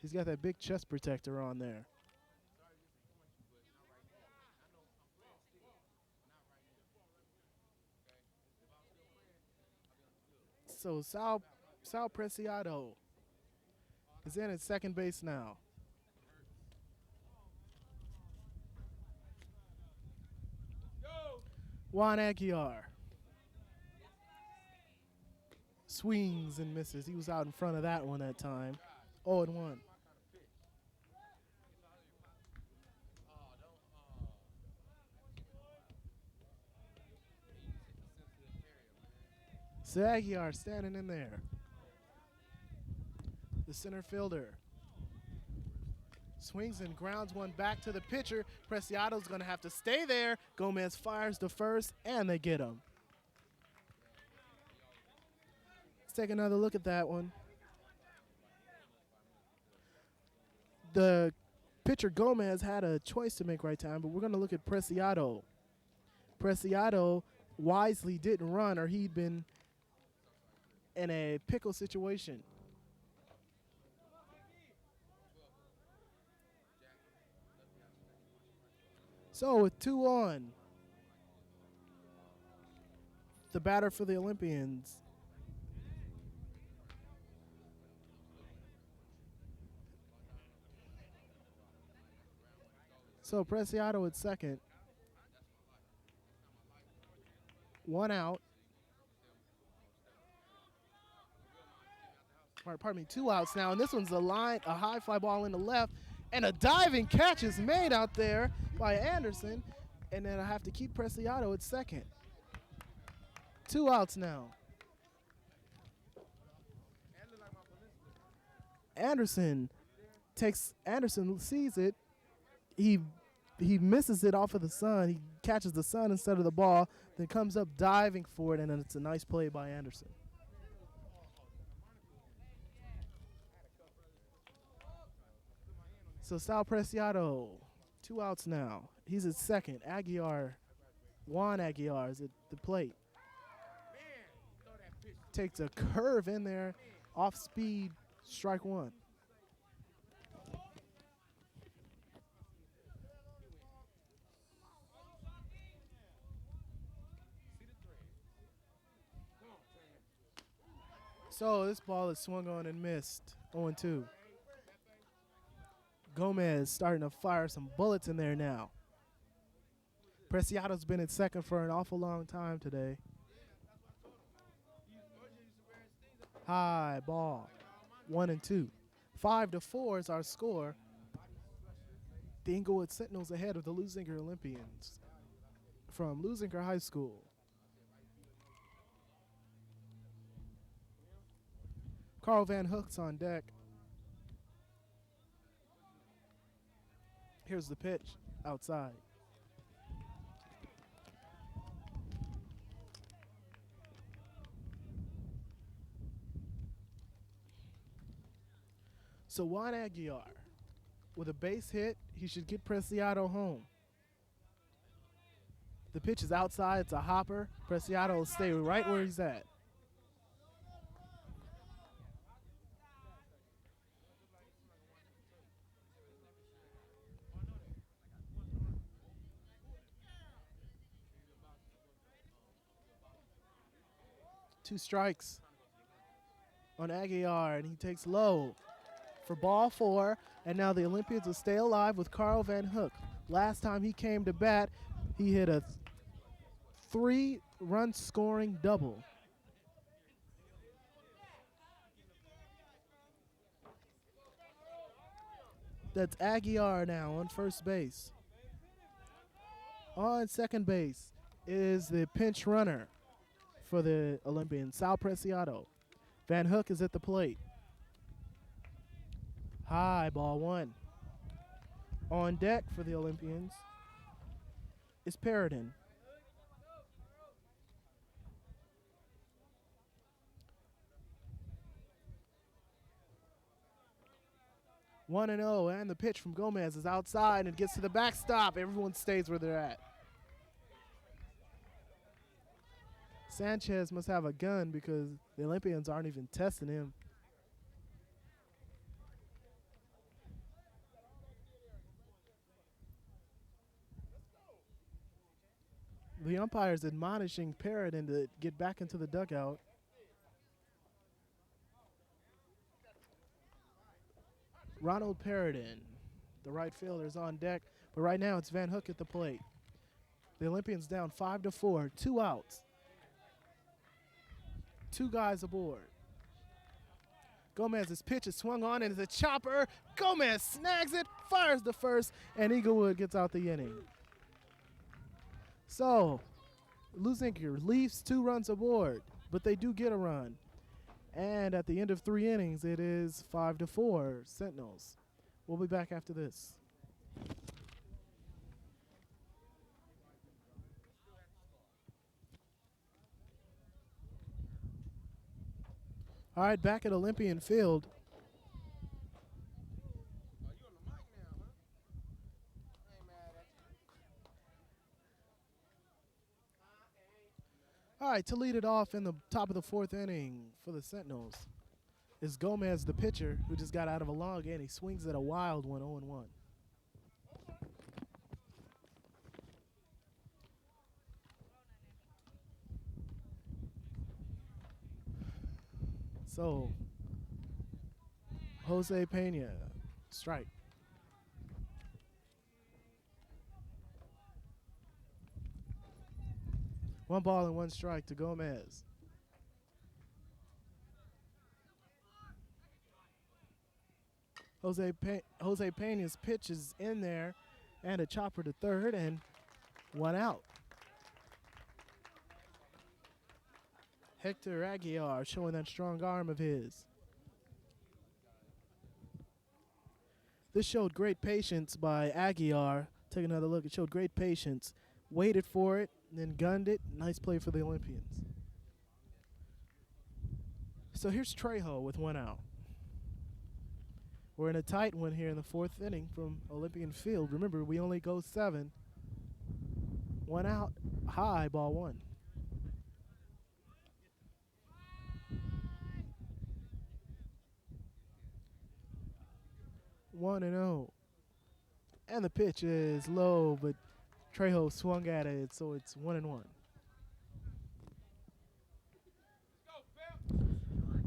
He's got that big chest protector on there. So Sal Preciado is in at second base now. Juan Aguiar swings and misses. He was out in front of that one that time. 0-1. So Aguiar standing in there. The center fielder swings and grounds one back to the pitcher. Preciado's going to have to stay there. Gomez fires to first, and they get him. Let's take another look at that one. The pitcher Gomez had a choice to make right time, but we're going to look at Preciado. Preciado wisely didn't run, or he'd been in a pickle situation. So with 2 on, the batter for the Olympians. So Preciado at second. 1 out. Pardon me, 2 outs now, and this one's a high fly ball in the left, and a diving catch is made out there by Anderson, and then I have to keep Preciado at second. 2 outs now. Anderson sees it. He misses it off of the sun. He catches the sun instead of the ball, then comes up diving for it, and then it's a nice play by Anderson. So Sal Preciado, 2 outs now. He's at second. Juan Aguiar is at the plate. Takes a curve in there, off speed, strike 1. So this ball is swung on and missed. 0-2. Gomez starting to fire some bullets in there now. Preciado's been at second for an awful long time today. High ball. 1-2. 5-4 is our score. The Inglewood Sentinels ahead of the Leuzinger Olympians from Leuzinger High School. Carl Van Hook's on deck. Here's the pitch outside. So Juan Aguiar, with a base hit, he should get Preciado home. The pitch is outside. It's a hopper. Preciado will stay right where he's at. 2 strikes on Aguiar, and he takes low for ball 4. And now the Olympians will stay alive with Carl Van Hook. Last time he came to bat, he hit a 3-run scoring double. That's Aguiar now on first base. On second base is the pinch runner for the Olympians, Sal Preciado. Van Hook is at the plate. High, ball 1. On deck for the Olympians is Paradin. One and 0, and the pitch from Gomez is outside and gets to the backstop. Everyone stays where they're at. Sanchez must have a gun because the Olympians aren't even testing him. The umpire's admonishing Paradin to get back into the dugout. Ronald Paradin, the right fielder, is on deck, but right now it's Van Hook at the plate. The Olympians down 5-4, 2 outs. 2 guys aboard. Gomez's pitch is swung on and it's a chopper. Gomez snags it, fires the first, and Inglewood gets out the inning. So, Leuzinger leaves 2 runs aboard, but they do get a run. And at the end of 3 innings, it is 5-4 Sentinels. We'll be back after this. All right, back at Olympian Field. All right, to lead it off in the top of the 4th inning for the Sentinels is Gomez, the pitcher, who just got out of a long inning. He swings at a wild one, 0-1. So, Jose Pena, strike. One ball and 1 strike to Gomez. Jose Pena's pitch is in there, and a chopper to third, and 1 out. Hector Aguiar showing that strong arm of his. This showed great patience by Aguiar. Take another look. It showed great patience. Waited for it, then gunned it. Nice play for the Olympians. So here's Trejo with 1 out. We're in a tight one here in the 4th inning from Olympian Field. Remember, we only go 7. 1 out, high, ball 1. One and 0. And the pitch is low, but Trejo swung at it, so it's 1-1.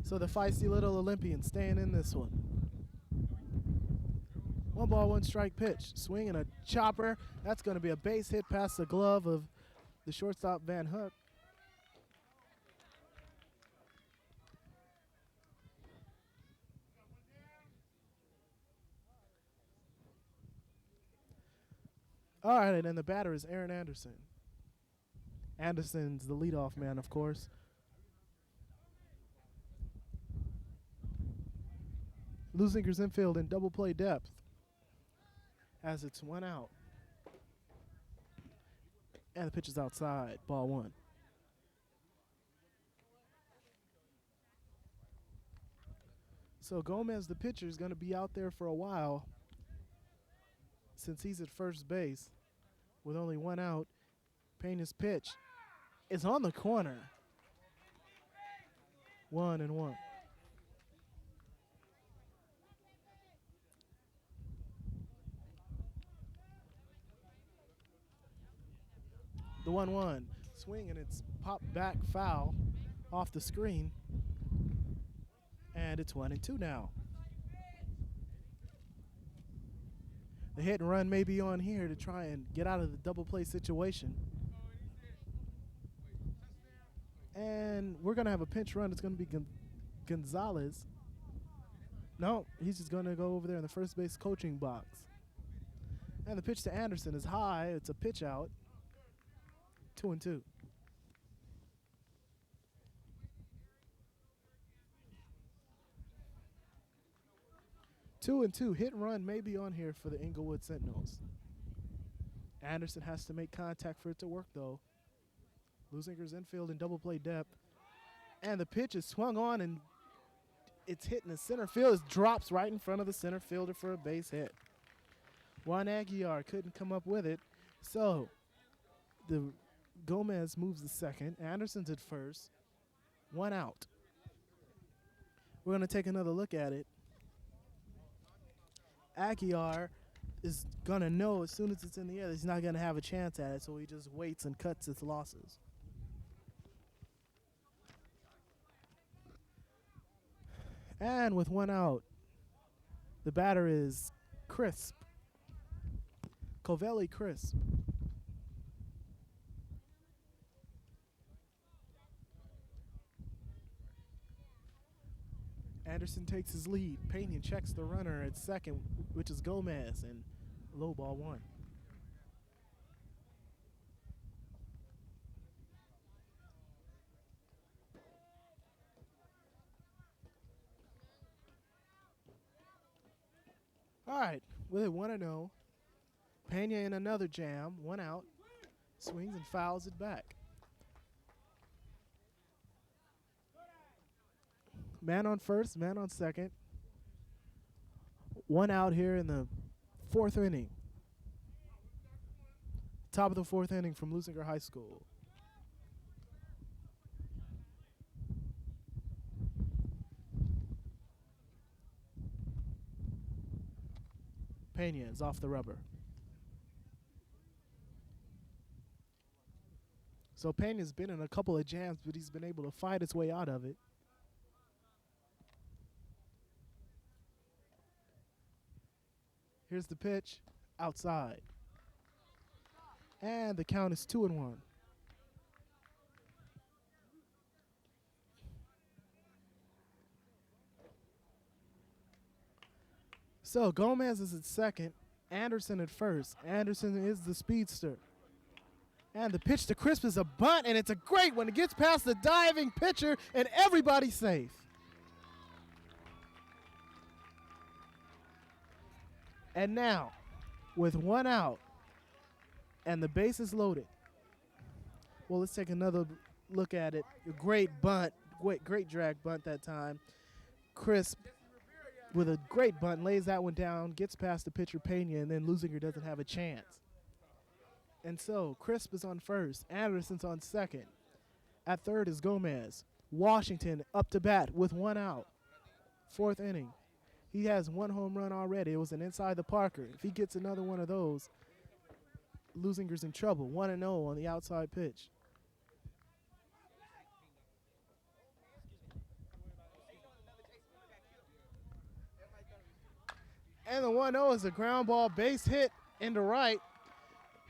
So the feisty little Olympians staying in this one. 1 ball, 1 strike pitch. Swing and a chopper. That's going to be a base hit past the glove of the shortstop Van Hook. All right, and then the batter is Aaron Anderson. Anderson's the leadoff man, of course. Leuzinger's infield in double play depth as it's 1 out. And the pitch is outside, ball 1. So Gomez, the pitcher, is going to be out there for a while since he's at first base with only 1 out. Pena's pitch is on the corner. 1-1. The 1-1 swing, and it's popped back foul off the screen. And it's 1-2 now. The hit and run may be on here to try and get out of the double play situation. And we're going to have a pinch run. It's going to be Gonzalez. No, he's just going to go over there in the first base coaching box. And the pitch to Anderson is high. It's a pitch out. 2-2. Two and two. Hit and run may be on here for the Inglewood Sentinels. Anderson has to make contact for it to work, though. Leuzinger's infield in double play depth. And the pitch is swung on, and it's hitting the center field. It drops right in front of the center fielder for a base hit. Juan Aguiar couldn't come up with it. So the Gomez moves to second. Anderson's at first. 1 out. We're going to take another look at it. Aguiar is going to know as soon as it's in the air that he's not going to have a chance at it, so he just waits and cuts his losses. And with 1 out, the batter is Crisp. Covelli Crisp. Anderson takes his lead. Pena checks the runner at second, which is Gomez, and low ball 1. All right, with it 1-0, Pena in another jam, 1 out, swings and fouls it back. Man on first, man on second. 1 out here in the 4th inning. Top of the 4th inning from Leuzinger High School. Pena is off the rubber. So Pena's been in a couple of jams, but he's been able to fight his way out of it. Here's the pitch, outside. And the count is 2-1. So Gomez is at second, Anderson at first. Anderson is the speedster. And the pitch to Crisp is a bunt, and it's a great one. It gets past the diving pitcher, and everybody's safe. And now, with 1 out and the bases loaded, well, let's take another look at it. A great bunt, great drag bunt that time. Crisp, with a great bunt, lays that one down, gets past the pitcher Pena, and then Leuzinger doesn't have a chance. And so Crisp is on first. Anderson's on second. At third is Gomez. Washington up to bat with 1 out. 4th inning. He has 1 home run already. It was an inside the Parker. If he gets another one of those, Leuzinger's in trouble. 1-0 on the outside pitch. And the 1-0 is a ground ball base hit into right.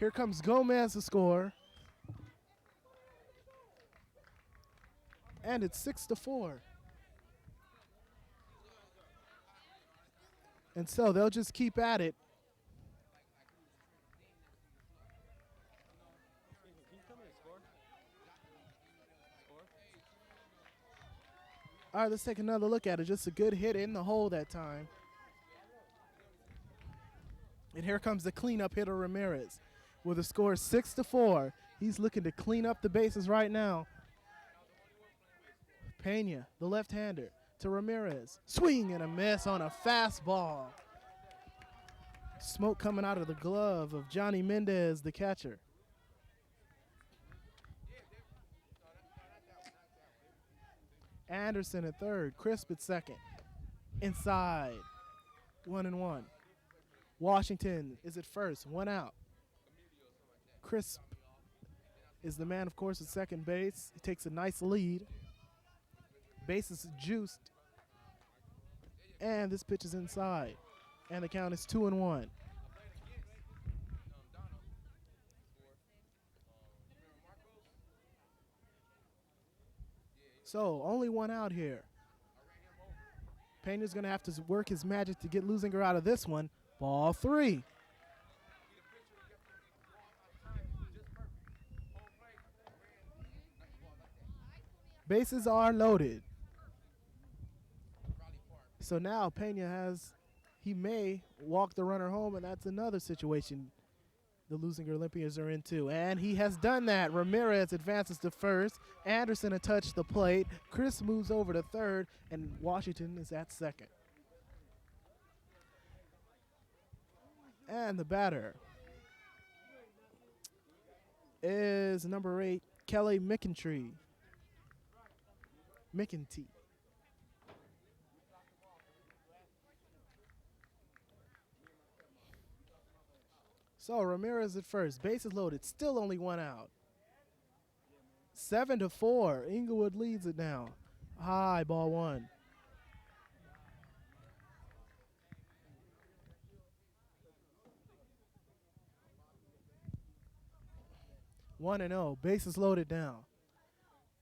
Here comes Gomez to score. And it's 6-4. And so they'll just keep at it. All right, let's take another look at it. Just a good hit in the hole that time. And here comes the cleanup hitter, Ramirez, with a score 6-4. He's looking to clean up the bases right now. Pena, the left-hander, to Ramirez. Swing and a miss on a fastball. Smoke coming out of the glove of Johnny Mendez, the catcher. Anderson at third, Crisp at second. Inside, 1-1. Washington is at first, 1 out. Crisp is the man, of course, at second base. He takes a nice lead. Base is juiced. And this pitch is inside. And the count is 2-1. So only one out here. Pena's going to have to work his magic to get Leuzinger out of this one. Ball 3. Bases are loaded. So now Pena he may walk the runner home, and that's another situation the Leuzinger Olympians are into. And he has done that. Ramirez advances to first. Anderson a touch the plate. Chris moves over to third, and Washington is at second. And the batter is number 8, Kelly McEntee. So Ramirez at first, bases loaded, still only one out. 7-4, Inglewood leads it now. High, ball 1. One and 0, bases loaded now.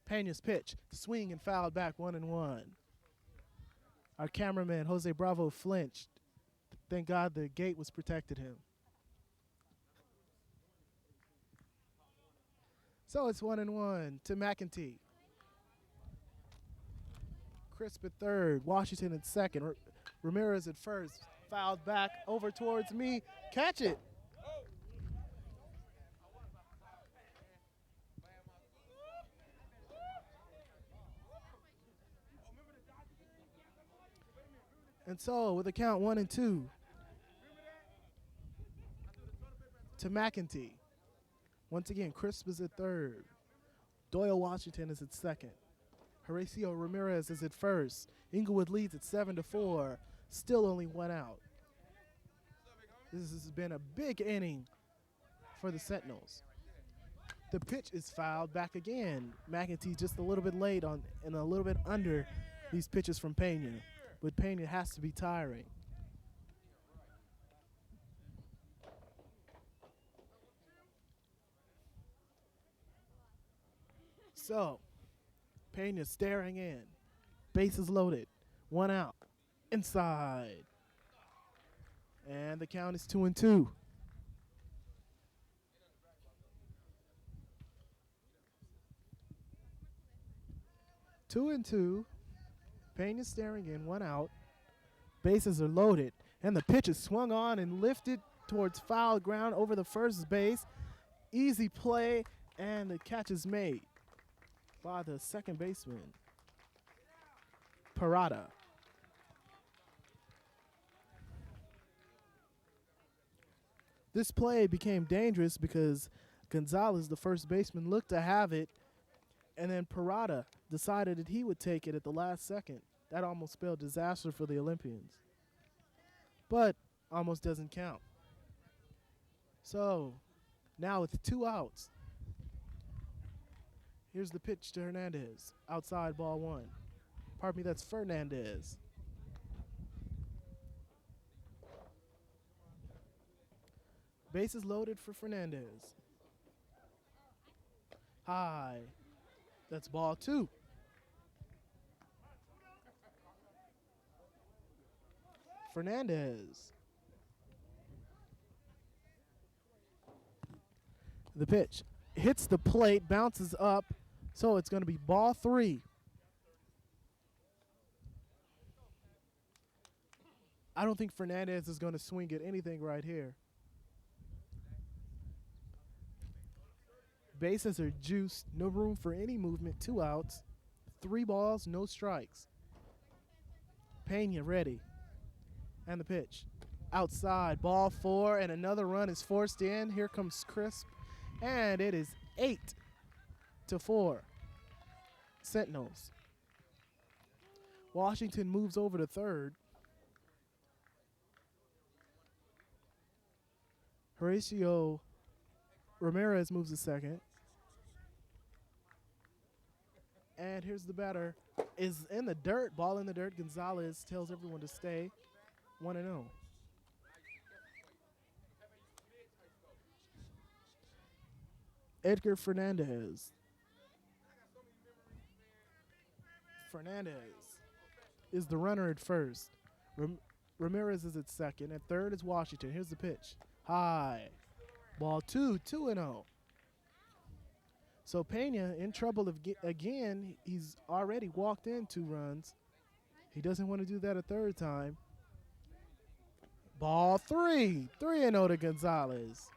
Pena's pitch, swing and fouled back, 1-1. Our cameraman, Jose Bravo, flinched. Thank God the gate was protected him. So it's 1-1 to McEntee. Crisp at third, Washington at second. Ramirez at first, fouled back over towards me. Catch it. And so with a count 1-2 to McEntee. Once again, Crisp is at third. Doyle Washington is at second. Horacio Ramirez is at first. Inglewood leads at 7-4. Still only one out. This has been a big inning for the Sentinels. The pitch is fouled back again. McEntee just a little bit late on and a little bit under these pitches from Pena. But Pena has to be tiring. So, Pena staring in. Bases loaded. One out. Inside. And the count is 2-2. Two and two. Pena staring in. One out. Bases are loaded. And the pitch is swung on and lifted towards foul ground over the first base. Easy play, and the catch is made by the second baseman, Parada. This play became dangerous because Gonzalez, the first baseman, looked to have it, and then Parada decided that he would take it at the last second. That almost spelled disaster for the Olympians. But almost doesn't count. So now with 2 outs, here's the pitch to Hernandez. Outside, ball 1. Pardon me, that's Fernandez. Bases loaded for Fernandez. High. That's ball 2. Fernandez. The pitch hits the plate, bounces up, so it's going to be ball 3. I don't think Fernandez is going to swing at anything right here. Bases are juiced, no room for any movement, 2 outs, 3 balls, no strikes. Pena ready. And the pitch. Outside, ball 4, and another run is forced in. Here comes Crisp, and it is 8-4. Sentinels. Washington moves over to third. Horacio Ramirez moves to second. And here's the batter. Is in the dirt, ball in the dirt. Gonzalez tells everyone to stay. 1-0. Edgar Fernandez. Fernandez is the runner at first. Ramirez is at second. At third is Washington. Here's the pitch. High. Ball 2-0. So Pena in trouble again. He's already walked in 2 runs. He doesn't want to do that a third time. Ball 3-0 to Gonzalez.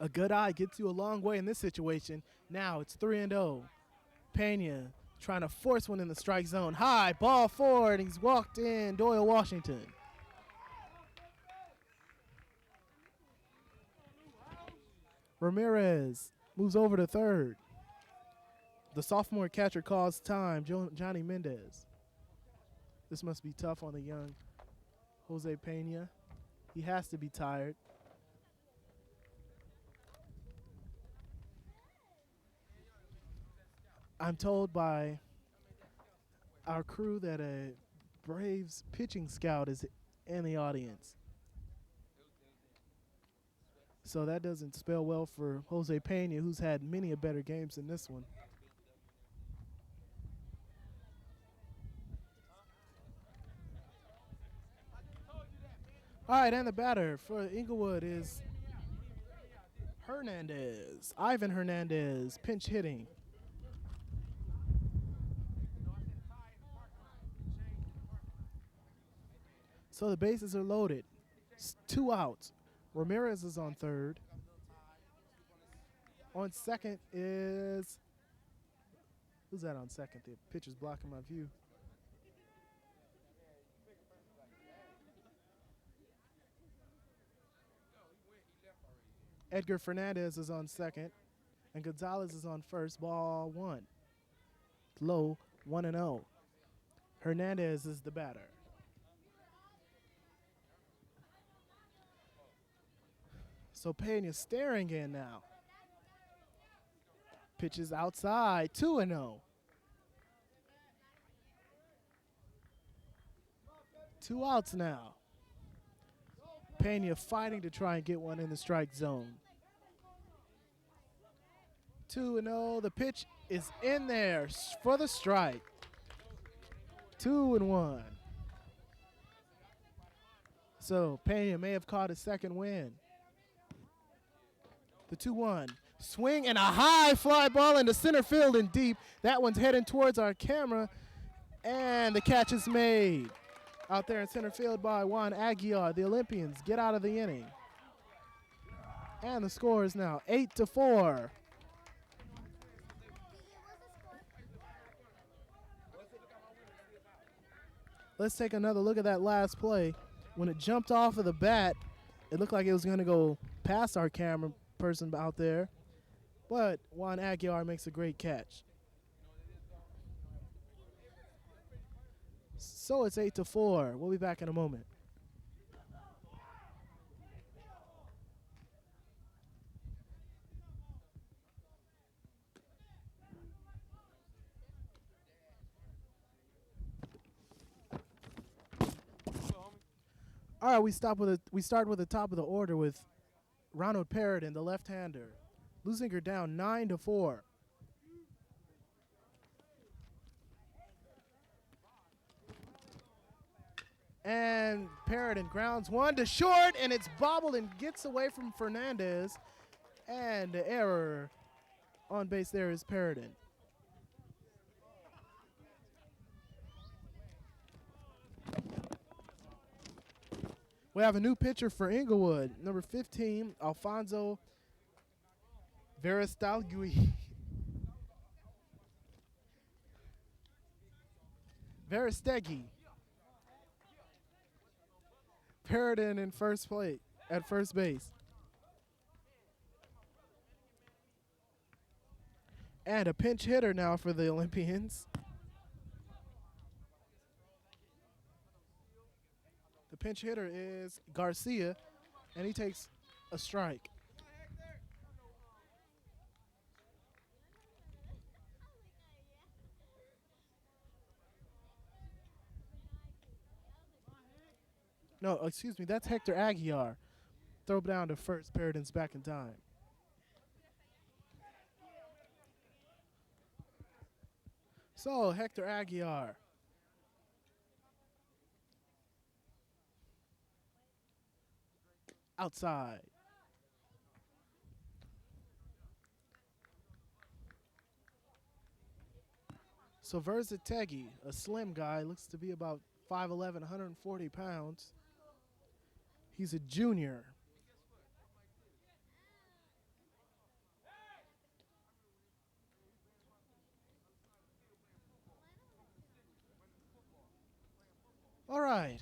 A good eye gets you a long way in this situation. Now it's 3-0. Pena trying to force one in the strike zone. High, ball 4, and he's walked in. Doyle Washington. Ramirez moves over to third. The sophomore catcher calls time, Johnny Mendez. This must be tough on the young Jose Pena. He has to be tired. I'm told by our crew that a Braves pitching scout is in the audience. So that doesn't spell well for Jose Pena, who's had many a better games than this one. All right, and the batter for Inglewood is Hernandez. Ivan Hernandez, pinch hitting. So the bases are loaded. 2 outs. Ramirez is on third. On second is... Who's that on second? The pitcher's blocking my view. Edgar Fernandez is on second. And Gonzalez is on first. Ball 1. Low, 1-0. Hernandez is the batter. So Pena is staring in now. Pitches outside, 2-0. 2 outs now. Pena fighting to try and get one in the strike zone. 2-0. The pitch is in there for the strike. 2-1. So Pena may have caught his second win. The 2-1. Swing and a high fly ball into center field and deep. That one's heading towards our camera. And the catch is made. Out there in center field by Juan Aguiar. The Olympians get out of the inning. And the score is now 8-4. Let's take another look at that last play. When it jumped off of the bat, it looked like it was going to go past our camera person out there. But Juan Aguiar makes a great catch. So it's 8-4. We'll be back in a moment. All right, we start with the top of the order with Ronald Perrodin, the left-hander. Leuzinger down 9-4. And Perrodin grounds one to short, and it's bobbled and gets away from Fernandez. And the error on base there is Perrodin. We have a new pitcher for Inglewood, number 15, Alfonso Verestegui. Perrodin in first plate at first base. And a pinch hitter now for the Olympians. The pinch hitter is Garcia, and he takes a strike. No, excuse me, that's Hector Aguiar. Throw down to first. Paradin's back in time. So, Hector Aguiar. Outside. So Verzategi, a slim guy, looks to be about 5'11", 140 pounds. He's a junior. All right.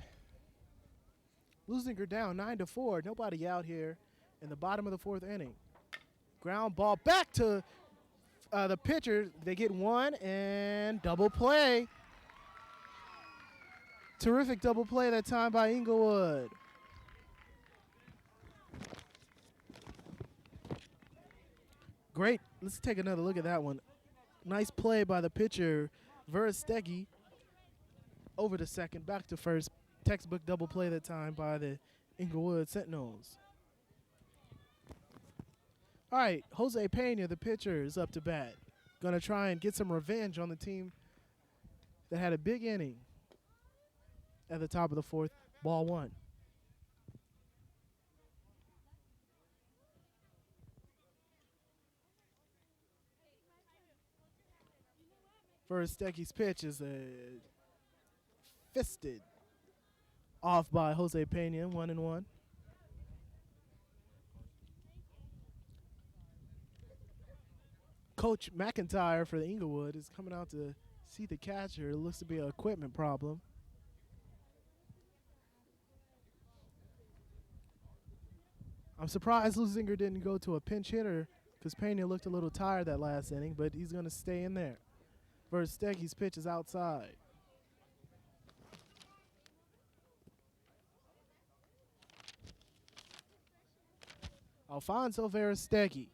Leuzinger down 9-4. Nobody out here in the bottom of the fourth inning. Ground ball back to the pitcher. They get one and double play. Terrific double play that time by Inglewood. Great. Let's take another look at that one. Nice play by the pitcher, Verstegi. Over to second, back to first. Textbook double play that time by the Inglewood Sentinels. All right, Jose Pena, the pitcher, is up to bat. Going to try and get some revenge on the team that had a big inning at the top of the fourth. Ball one. Verstegi's pitch is fisted off by Jose Pena, 1-1. Coach McIntyre for the Inglewood is coming out to see the catcher. It looks to be an equipment problem. I'm surprised Leuzinger didn't go to a pinch hitter because Pena looked a little tired that last inning, but he's going to stay in there. Verstegi's pitch is outside. Alfonso Verstegi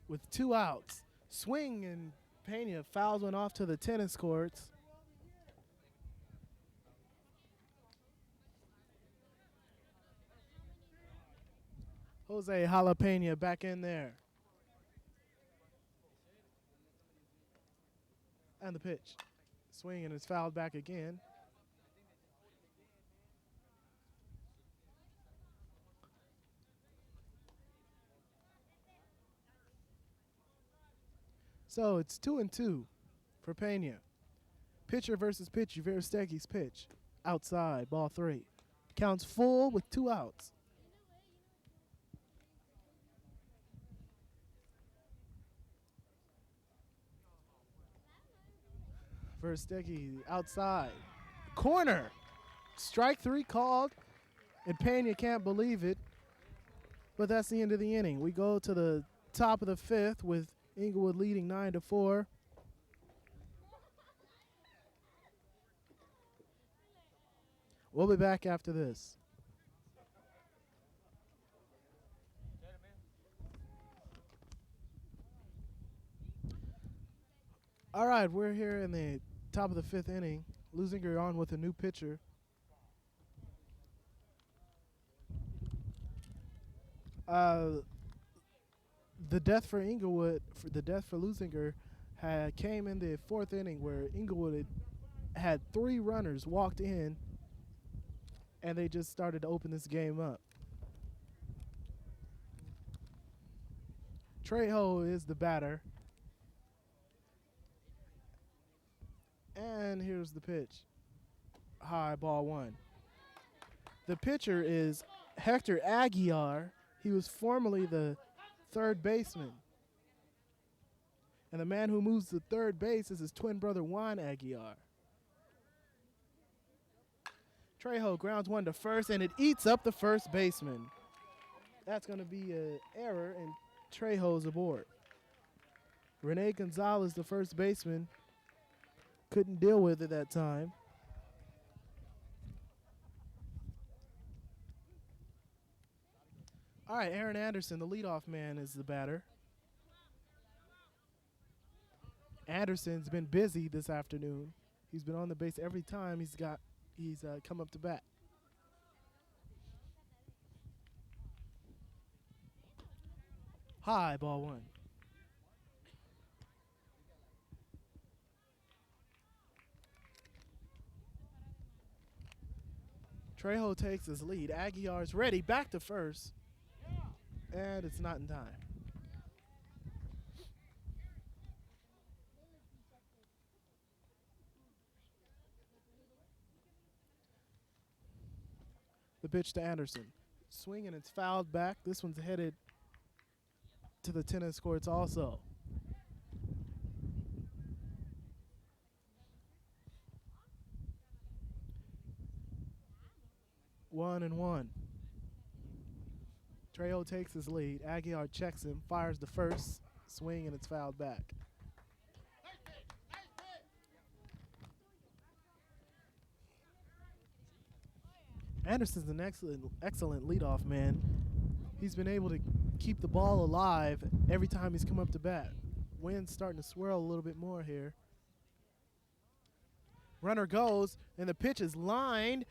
with 2 outs. Swing, and Pena fouls one off to the tennis courts. Jose Jalapeno back in there. And the pitch. Swing, and it's fouled back again. So it's 2-2 for Pena. Pitcher versus pitcher, Verstegi's pitch. Outside, ball 3. Counts full with 2 outs. Verstegi outside. Corner. Strike 3 called, and Pena can't believe it. But that's the end of the inning. We go to the top of the 5th with Inglewood leading 9-4. We'll be back after this. All right, we're here in the top of the 5th inning. Leuzinger on with a new pitcher. The death for Inglewood, the death for Leuzinger, came in the 4th inning where Inglewood had 3 runners walked in, and they just started to open this game up. Trejo is the batter. And here's the pitch. High, ball 1. The pitcher is Hector Aguiar. He was formerly the third baseman. And the man who moves to third base is his twin brother, Juan Aguiar. Trejo grounds one to first, and it eats up the first baseman. That's going to be an error, and Trejo's aboard. Rene Gonzalez, the first baseman, couldn't deal with it that time. All right, Aaron Anderson, the leadoff man, is the batter. Anderson's been busy this afternoon. He's been on the base every time he's got He's come up to bat. High, ball one. Trejo takes his lead. Aguiar's ready, back to first. And it's not in time. The pitch to Anderson. Swing and it's fouled back. This one's headed to the tennis courts also. One and one. Trejo takes his lead. Aguiar checks him, fires the first. Swing and it's fouled back. Anderson's an excellent leadoff man. He's been able to keep the ball alive every time he's come up to bat. Wind's starting to swirl a little bit more here. Runner goes, and the pitch is lined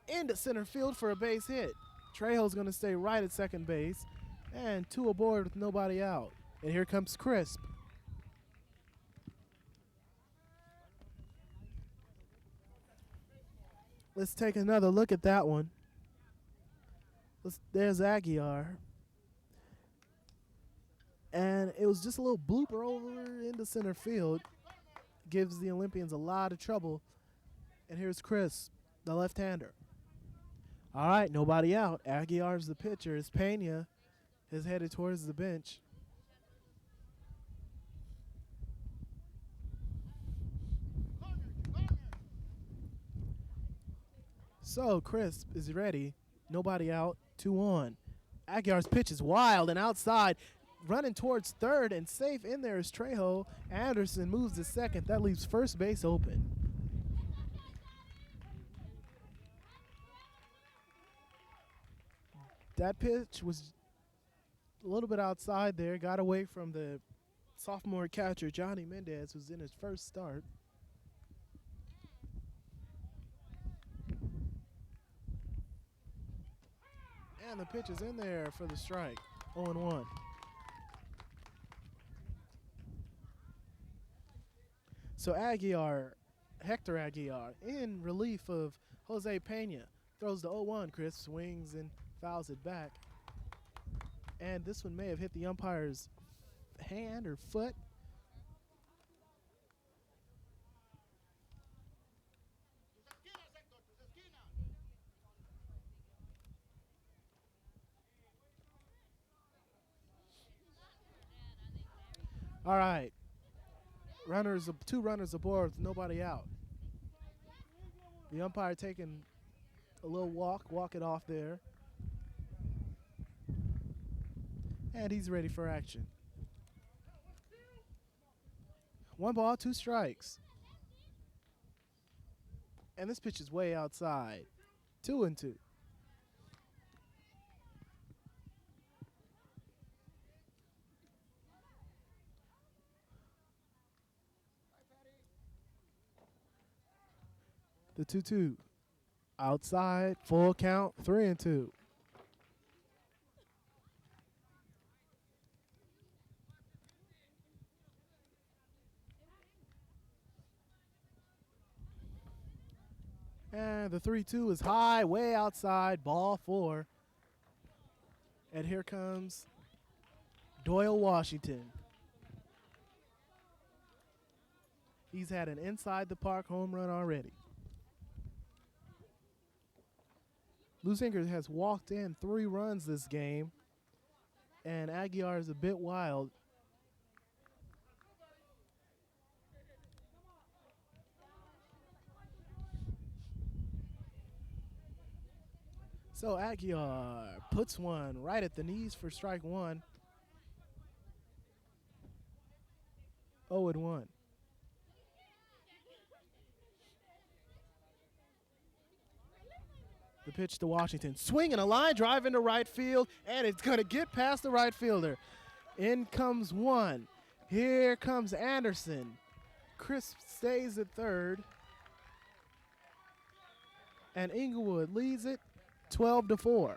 into center field for a base hit. Trejo's going to stay right at second base, and two aboard with nobody out. And here comes Crisp. Let's take another look at that one. There's Aguiar. And it was just a little blooper over into center field. Gives the Olympians a lot of trouble. And here's Chris, the left-hander. All right, nobody out. Aguiar's the pitcher. As Pena is headed towards the bench. So Crisp is ready. Nobody out. 2-on. Aguiar's pitch is wild and outside. Running towards third and safe in there is Trejo. Anderson moves to second. That leaves first base open. That pitch was a little bit outside there. Got away from the sophomore catcher, Johnny Mendez, who's in his first start. And the pitch is in there for the strike. 0-1. So Aguiar, Hector Aguiar, in relief of Jose Pena, throws the 0-1. Chris swings and fouls it back. And this one may have hit the umpire's hand or foot. All right. Two runners aboard with nobody out. The umpire taking a little walk it off there. And he's ready for action. 1 ball, 2 strikes. And this pitch is way outside. 2-2. The 2-2. Outside, full count, 3-2. And the 3-2 is high, way outside, ball 4. And here comes Doyle Washington. He's had an inside the park home run already. Leuzinger has walked in 3 runs this game, and Aguiar is a bit wild. So Aguiar puts one right at the knees for strike 1. 0-1. The pitch to Washington. Swing and a line drive into right field, and it's going to get past the right fielder. In comes 1. Here comes Anderson. Crisp stays at third. And Inglewood leads it 12-4.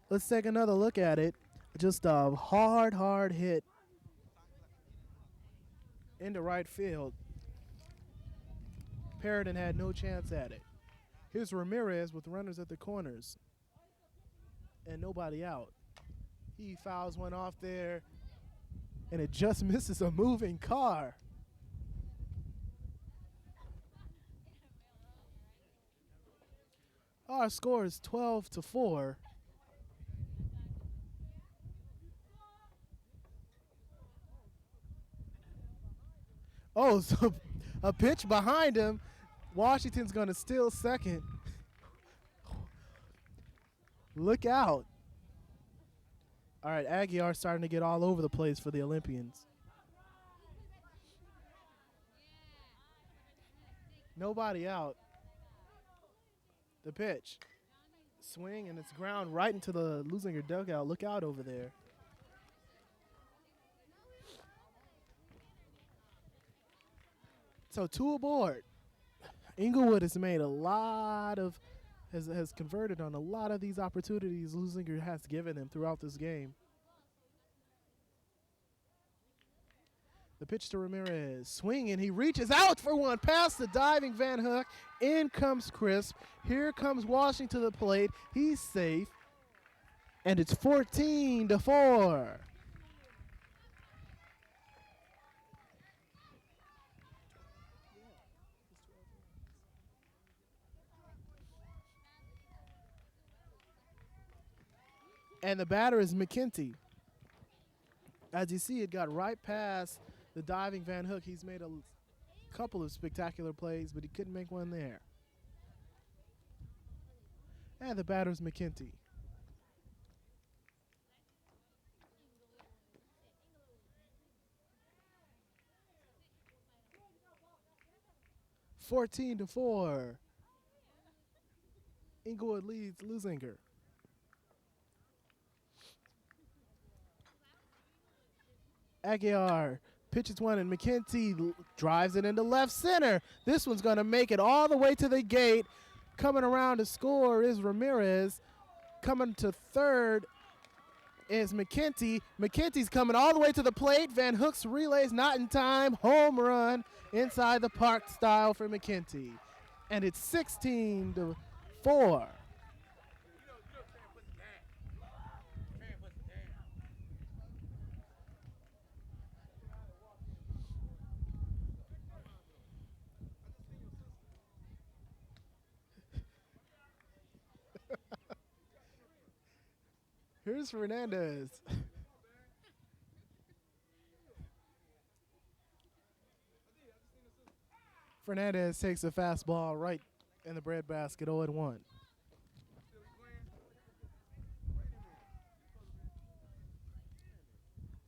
Let's take another look at it. Just a hard hit into right field. Perrodin had no chance at it. Here's Ramirez with runners at the corners and nobody out. He fouls one off there, and it just misses a moving car. Our score is 12-4. Oh, so a pitch behind him. Washington's going to steal second. Look out. All right, Aguiar starting to get all over the place for the Olympians. Nobody out. The pitch. Swing, and it's ground right into the Leuzinger dugout. Look out over there. So 2 aboard. Inglewood has made a lot of, has converted on a lot of these opportunities Leuzinger has given them throughout this game. The pitch to Ramirez. Swing, and he reaches out for one. Past the diving Van Hook. In comes Crisp. Here comes Washington to the plate. He's safe. And it's 14-4. And the batter is McKenty. As you see, it got right past the diving Van Hook. He's made a couple of spectacular plays, but he couldn't make one there. And the batter's McKenty. (14-4). Inglewood leads Leuzinger. Aguiar pitches one, and McKenty drives it into left center. This one's going to make it all the way to the gate. Coming around to score is Ramirez. Coming to third is McKenty. McKenty's coming all the way to the plate. Van Hook's relay's not in time. Home run inside the park style for McKenty. And it's 16-4. Here's Fernandez. Fernandez takes a fastball right in the breadbasket, 0-1.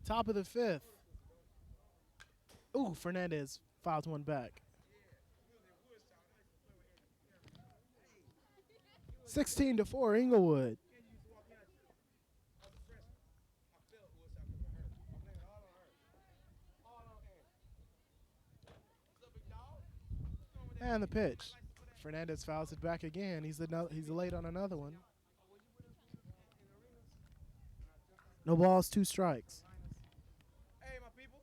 Top of the 5th. Ooh, Fernandez fouls one back. 16-4, Inglewood. And the pitch. Fernandez fouls it back again. He's late on another one. No balls, 2 strikes. Hey, my people.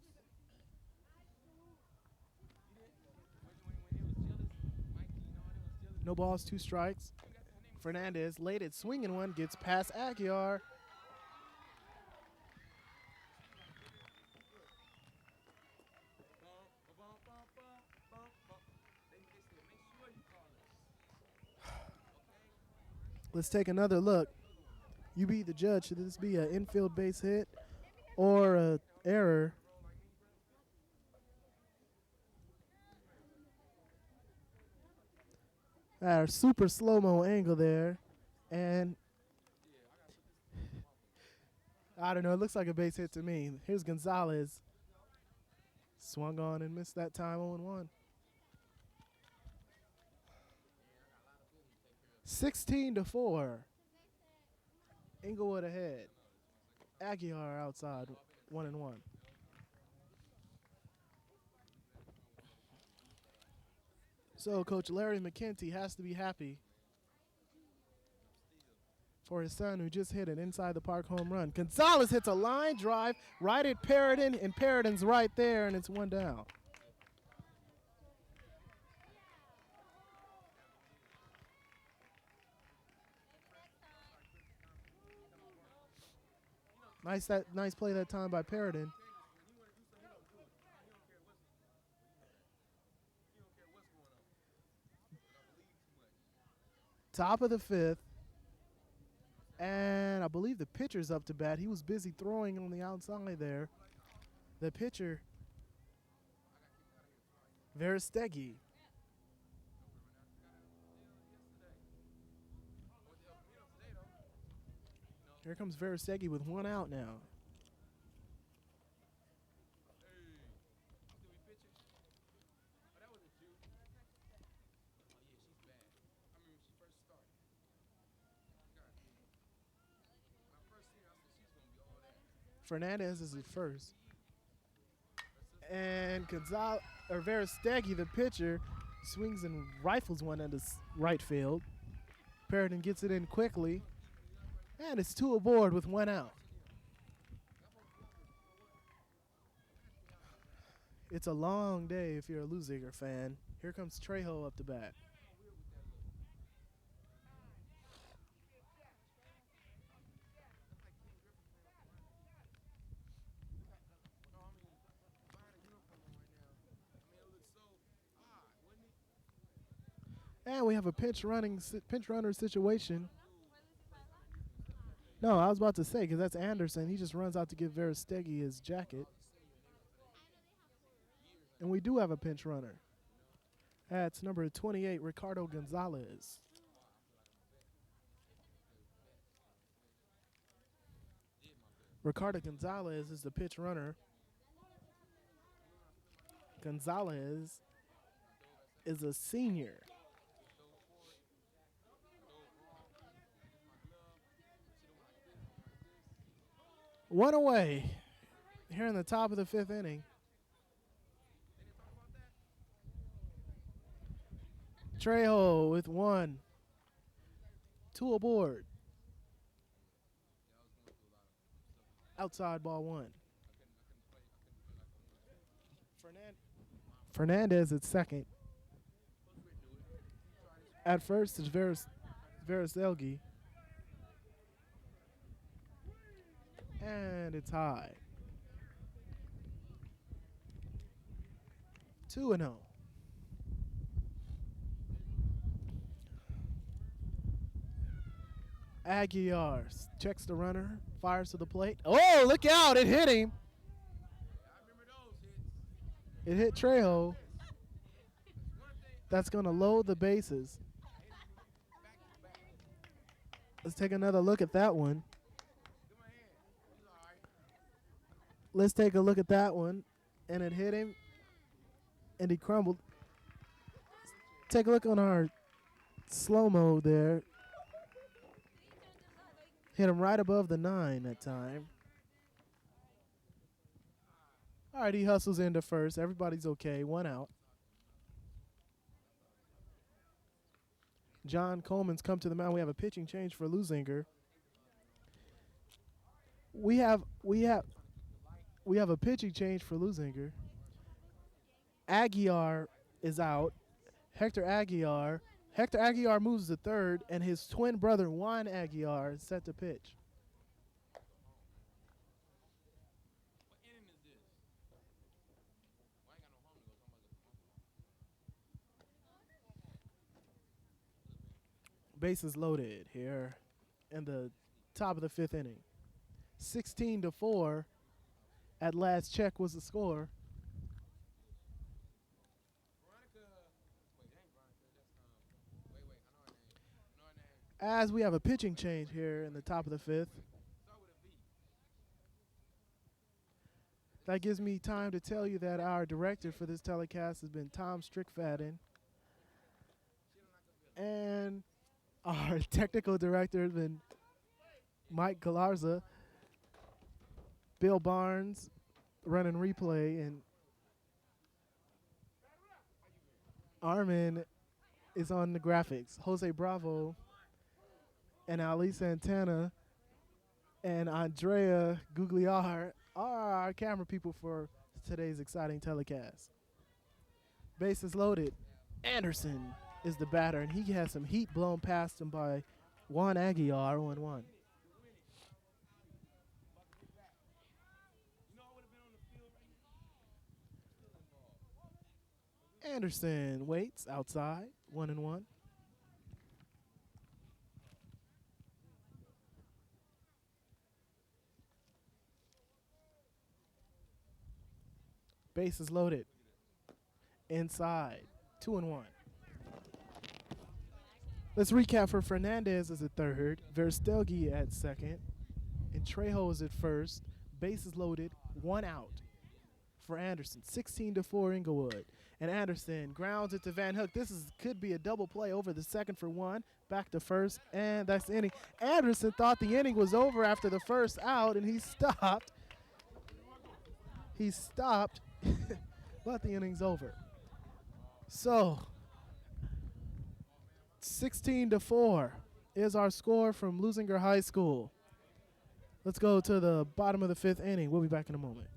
No balls, 2 strikes. Fernandez late at swinging one, gets past Aguiar. Let's take another look. You be the judge. Should this be an infield base hit or an error? Our super slow-mo angle there. And I don't know. It looks like a base hit to me. Here's Gonzalez. Swung on and missed that time, 0-1. 16-4. Inglewood ahead. Aguiar outside, 1-1. So Coach Larry McKenty has to be happy for his son who just hit an inside the park home run. Gonzalez hits a line drive right at Perrodin, and Perrodin's right there, and it's 1 down. Nice play that time by Perrodin. Top of the 5th, and I believe the pitcher's up to bat. He was busy throwing on the outside there. The pitcher, Verestegi. Here comes Verestegi with 1 out now. Fernandez is at first. And Verestegi, the pitcher, swings and rifles one into right field. Perrodin gets it in quickly. And it's 2 aboard with 1 out. It's a long day if you're a Leuzinger fan. Here comes Trejo up to bat. And we have a pinch runner situation. No, I was about to say, because that's Anderson. He just runs out to give Verestegi his jacket. And we do have a pinch runner. That's number 28, Ricardo Gonzalez. Ricardo Gonzalez is the pitch runner. Gonzalez is a senior. One away here in the top of the 5th inning. Trejo with 1. 2 aboard. Outside ball 1. Fernandez at second. At first it's Verestegi. And it's high. 2-0. Aguiar checks the runner, fires to the plate. Oh, look out, it hit him. It hit Trejo. That's going to load the bases. Let's take another look at that one. Let's take a look at that one. And it hit him. And he crumbled. Take a look on our slow-mo there. Hit him right above the 9 that time. All right, he hustles into first. Everybody's okay. 1 out. John Coleman's come to the mound. We have a pitching change for Leuzinger. We have a pitching change for Leuzinger. Aguiar is out. Hector Aguiar. Hector Aguiar moves to third, and his twin brother, Juan Aguiar, is set to pitch. Bases loaded here in the top of the 5th inning. 16-4 at last check was the score. As we have a pitching change here in the top of the 5th. That gives me time to tell you that our director for this telecast has been Tom Strickfaden. And our technical director has been Mike Galarza. Bill Barnes running replay, and Armin is on the graphics. Jose Bravo and Ali Santana and Andrea Gugliar are our camera people for today's exciting telecast. Bases loaded. Anderson is the batter, and he has some heat blown past him by Juan Aguiar, 0-1. Anderson waits outside, 1-1. Bases loaded. Inside, 2-1. Let's recap for Fernandez as at third, Verstelgi at second, and Trejo is at first. Bases loaded, 1 out for Anderson. 16-4 Inglewood. And Anderson grounds it to Van Hook. Could be a double play over the second for 1. Back to first, and that's the inning. Anderson thought the inning was over after the first out, and he stopped. But the inning's over. So 16-4 is our score from Leuzinger High School. Let's go to the bottom of the 5th inning. We'll be back in a moment.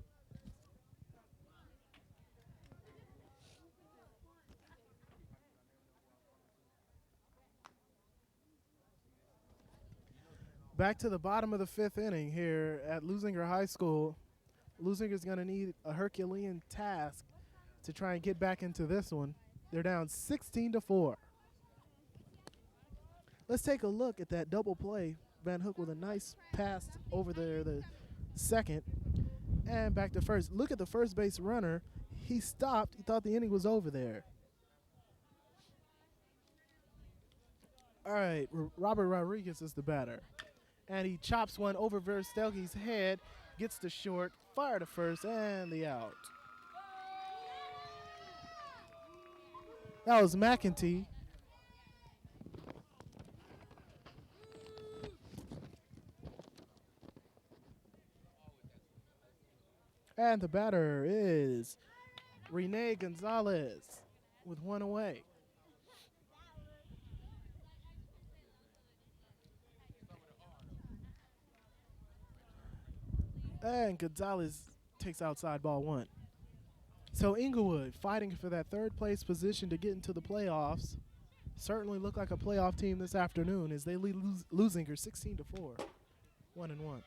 Back to the bottom of the 5th inning here at Leuzinger High School. Leuzinger's going to need a Herculean task to try and get back into this one. They're down 16-4. Let's take a look at that double play. Van Hook with a nice pass over there, the second, and back to first. Look at the first base runner. He stopped. He thought the inning was over there. All right, Robert Rodriguez is the batter. And he chops one over Verstelgi's head, gets to short, fire to first, and the out. That was McEntee. And the batter is Rene Gonzalez with 1 away. And Gonzalez takes outside ball 1. So Inglewood fighting for that third place position to get into the playoffs. Certainly look like a playoff team this afternoon as they lead Leuzinger 16-4, 1-1.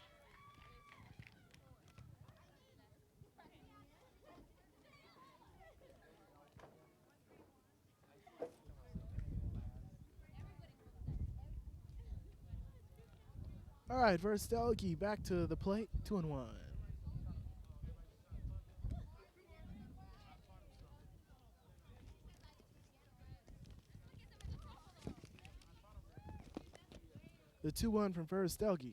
All right, Verstelgi back to the plate, 2-1. The 2-1 from Verstelgi.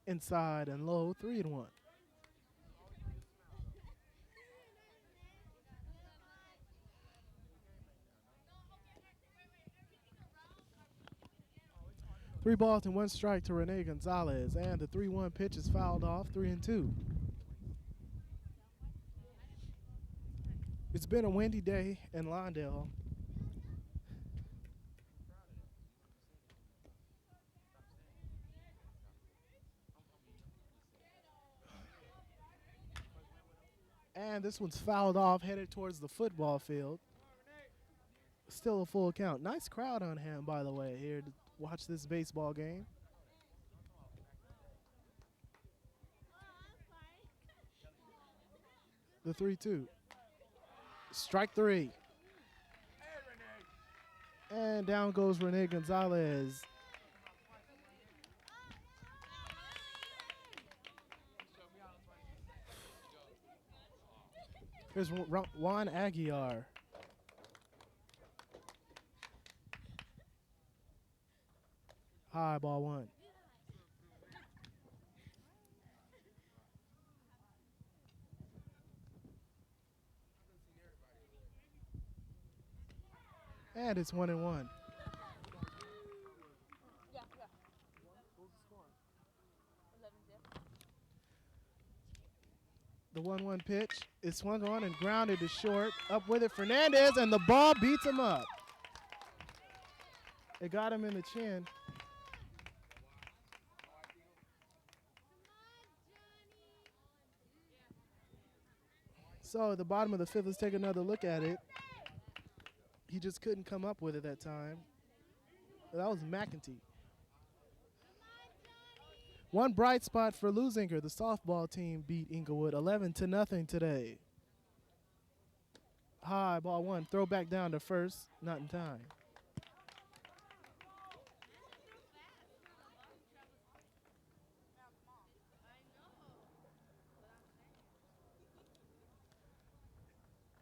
Inside and low, 3-1. Three balls and 1 strike to Rene Gonzalez, and the 3-1 pitch is fouled off, 3-2. It's been a windy day in Lawndale. And this one's fouled off, headed towards the football field. Still a full count. Nice crowd on hand, by the way, here to watch this baseball game. The 3-2. Strike 3. And down goes Rene Gonzalez. Here's Juan Aguiar. High ball 1. And it's 1-1. The 1-1 pitch is swung on and grounded to short. Up with it, Fernandez, and the ball beats him up. It got him in the chin. So at the bottom of the fifth, let's take another look at it. He just couldn't come up with it that time. That was McEntee. One bright spot for Leuzinger. The softball team beat Inglewood 11-0 today. High, ball one. Throw back down to first. Not in time.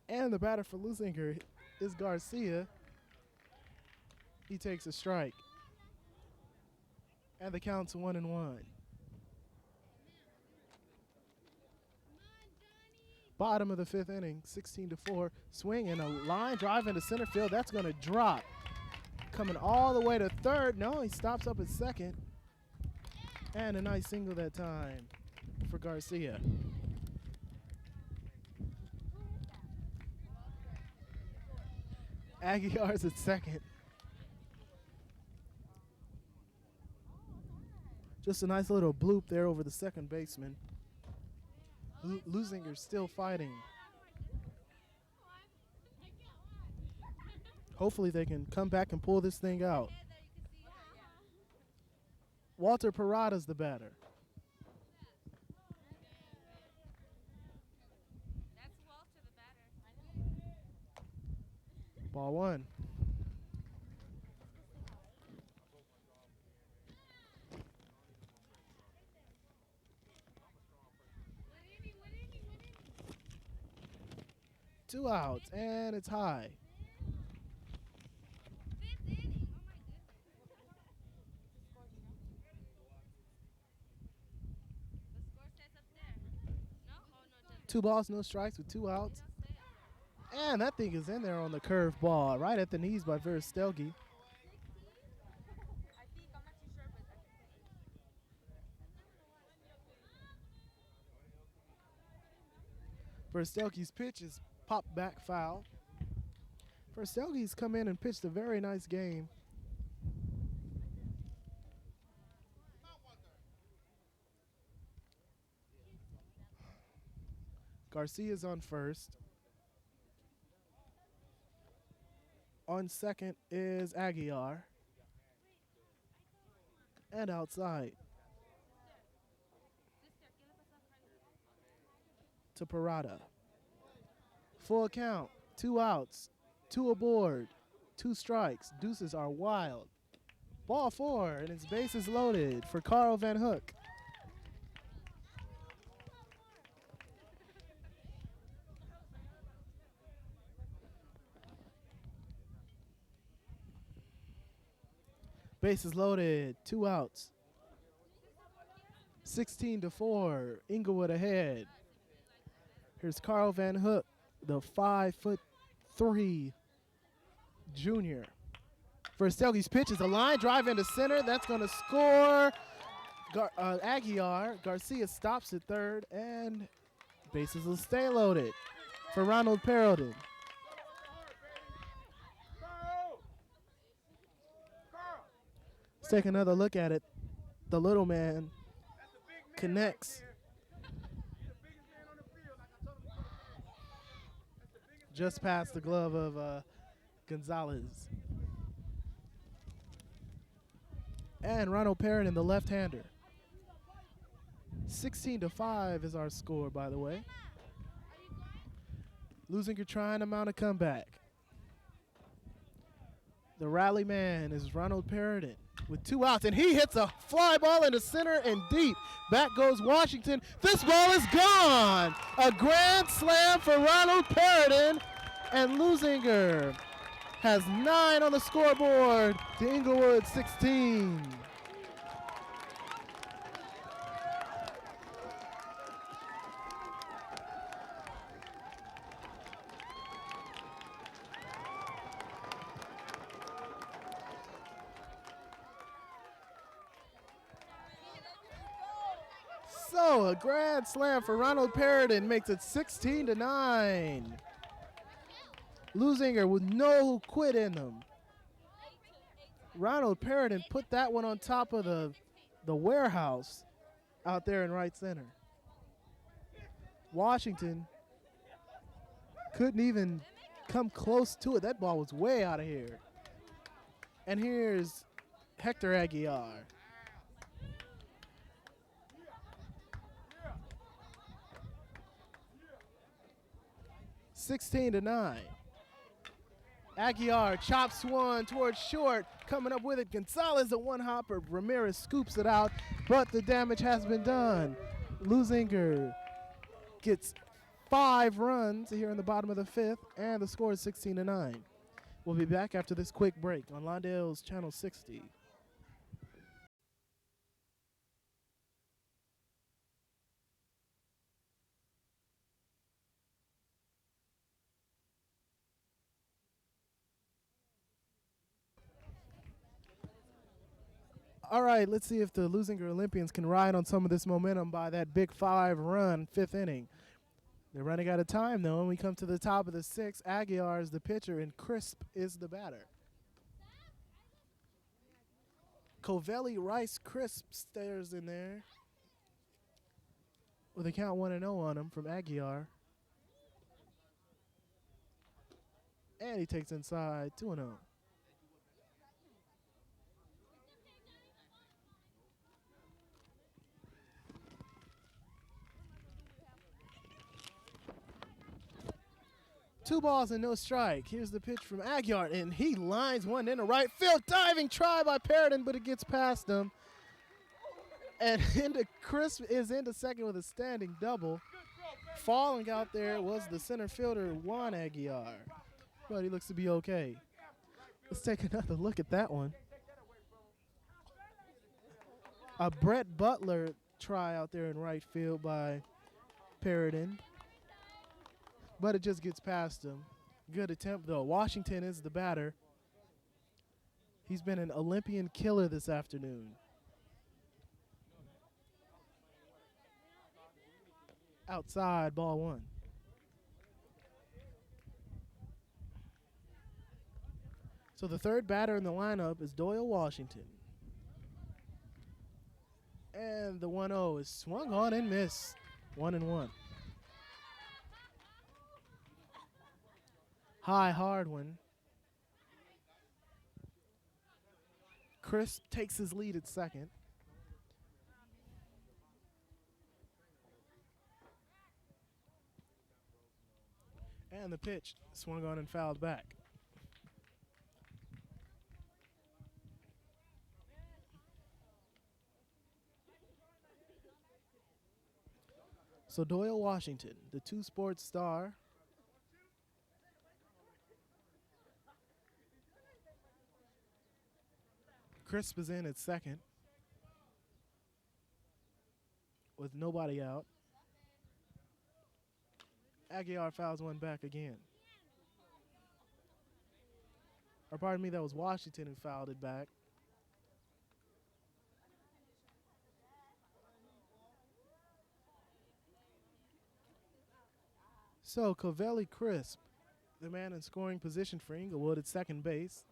And the batter for Leuzinger is Garcia. He takes a strike. And the count's 1-1. Bottom of the fifth inning, 16-4. Swing and a line drive into center field. That's going to drop. Coming all the way to third. No, he stops up at second. And a nice single that time for Garcia. Aguiar's at second. Just a nice little bloop there over the second baseman. Leuzinger's still fighting. Hopefully they can come back and pull this thing out. Walter Parada's the batter. Ball one. Two outs, and it's high. Two balls, no strikes with two outs. And that thing is in there on the curve ball, right at the knees by Veristelgi. Veristelgi's pitch is popped back foul. Veristelgi's come in and pitched a very nice game. Garcia's on first. On second is Aguiar. And outside to Parada. Full count, two outs, two aboard, two strikes. Deuces are wild. Ball four, and its base is loaded for Carl Van Hook. Base is loaded, two outs. 16-4, Inglewood ahead. Here's Carl Van Hook, the 5'3" junior. Veristelgi's pitch is a line drive into center. That's going to score Aguiar. Garcia stops at third, and bases will stay loaded for Ronald Perrodin. Let's take another look at it. The little man connects. Just past the glove of Gonzalez. And Ronald Perrodin, the left-hander. 16-5 is our score, by the way. Leuzinger trying to mount a comeback. The rally man is Ronald Perrodin with two outs, and he hits a fly ball into center and deep. Back goes Washington. This ball is gone. A grand slam for Ronald Perrodin, and Leuzinger has 9 on the scoreboard to Inglewood 16. So no, a grand slam for Ronald Perrodin makes it 16-9. Leuzinger with no quit in them. Ronald Perrodin put that one on top of the warehouse out there in right center. Washington couldn't even come close to it. That ball was way out of here. And here's Hector Aguiar. 16-9. Aguiar chops one towards short, coming up with it. Gonzalez, a one-hopper. Ramirez scoops it out, but the damage has been done. Leuzinger gets 5 runs here in the bottom of the 5th, and the score is 16-9. We'll be back after this quick break on Lawndale's Channel 60. All right, let's see if the Leuzinger Olympians can ride on some of this momentum by that big 5-run 5th inning. They're running out of time, though, and we come to the top of the 6th. Aguiar is the pitcher, and Crisp is the batter. Covelli Rice Crisp stares in there with a count 1-0 on him from Aguiar. And he takes inside 2-0. Two balls and no strike. Here's the pitch from Aguiar, and he lines one into right field. Diving try by Perrodin, but it gets past him. And Crisp is into second with a standing double. Falling out there was the center fielder, Juan Aguiar. But he looks to be okay. Let's take another look at that one. A Brett Butler try out there in right field by Perrodin. But it just gets past him. Good attempt, though. Washington is the batter. He's been an Olympian killer this afternoon. Outside, ball 1. So the third batter in the lineup is Doyle Washington. And the 1-0 is swung on and missed. 1-1. High, hard one. Crisp takes his lead at second. And the pitch swung on and fouled back. So Doyle Washington, the 2 Sports star, Crisp is in at second with nobody out. Aguiar fouls one back again. Or pardon me, that was Washington who fouled it back. So Covelli Crisp, the man in scoring position for Inglewood at second base.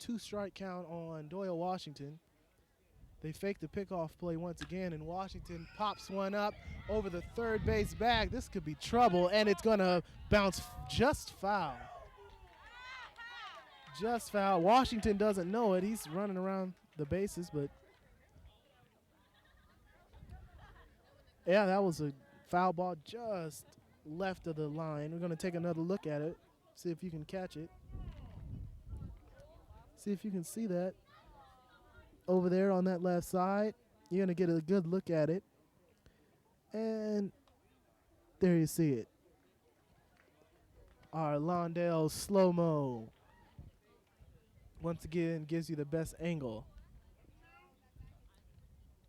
2-strike count on Doyle Washington. They fake the pickoff play once again, and Washington pops one up over the third base bag. This could be trouble, and it's going to bounce just foul. Just foul. Washington doesn't know it. He's running around the bases, but yeah, that was a foul ball just left of the line. We're going to take another look at it, see if you can catch it. See if you can see that over there on that left side. You're going to get a good look at it. And there you see it. Our Lawndale slow-mo once again gives you the best angle.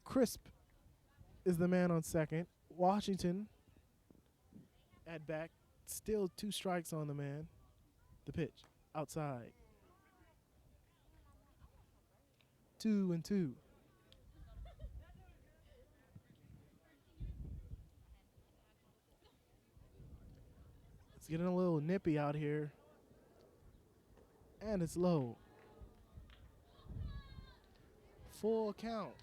Crisp is the man on second. Washington at back. Still 2 strikes on the man. The pitch outside. 2-2. It's getting a little nippy out here. And it's low. Full count.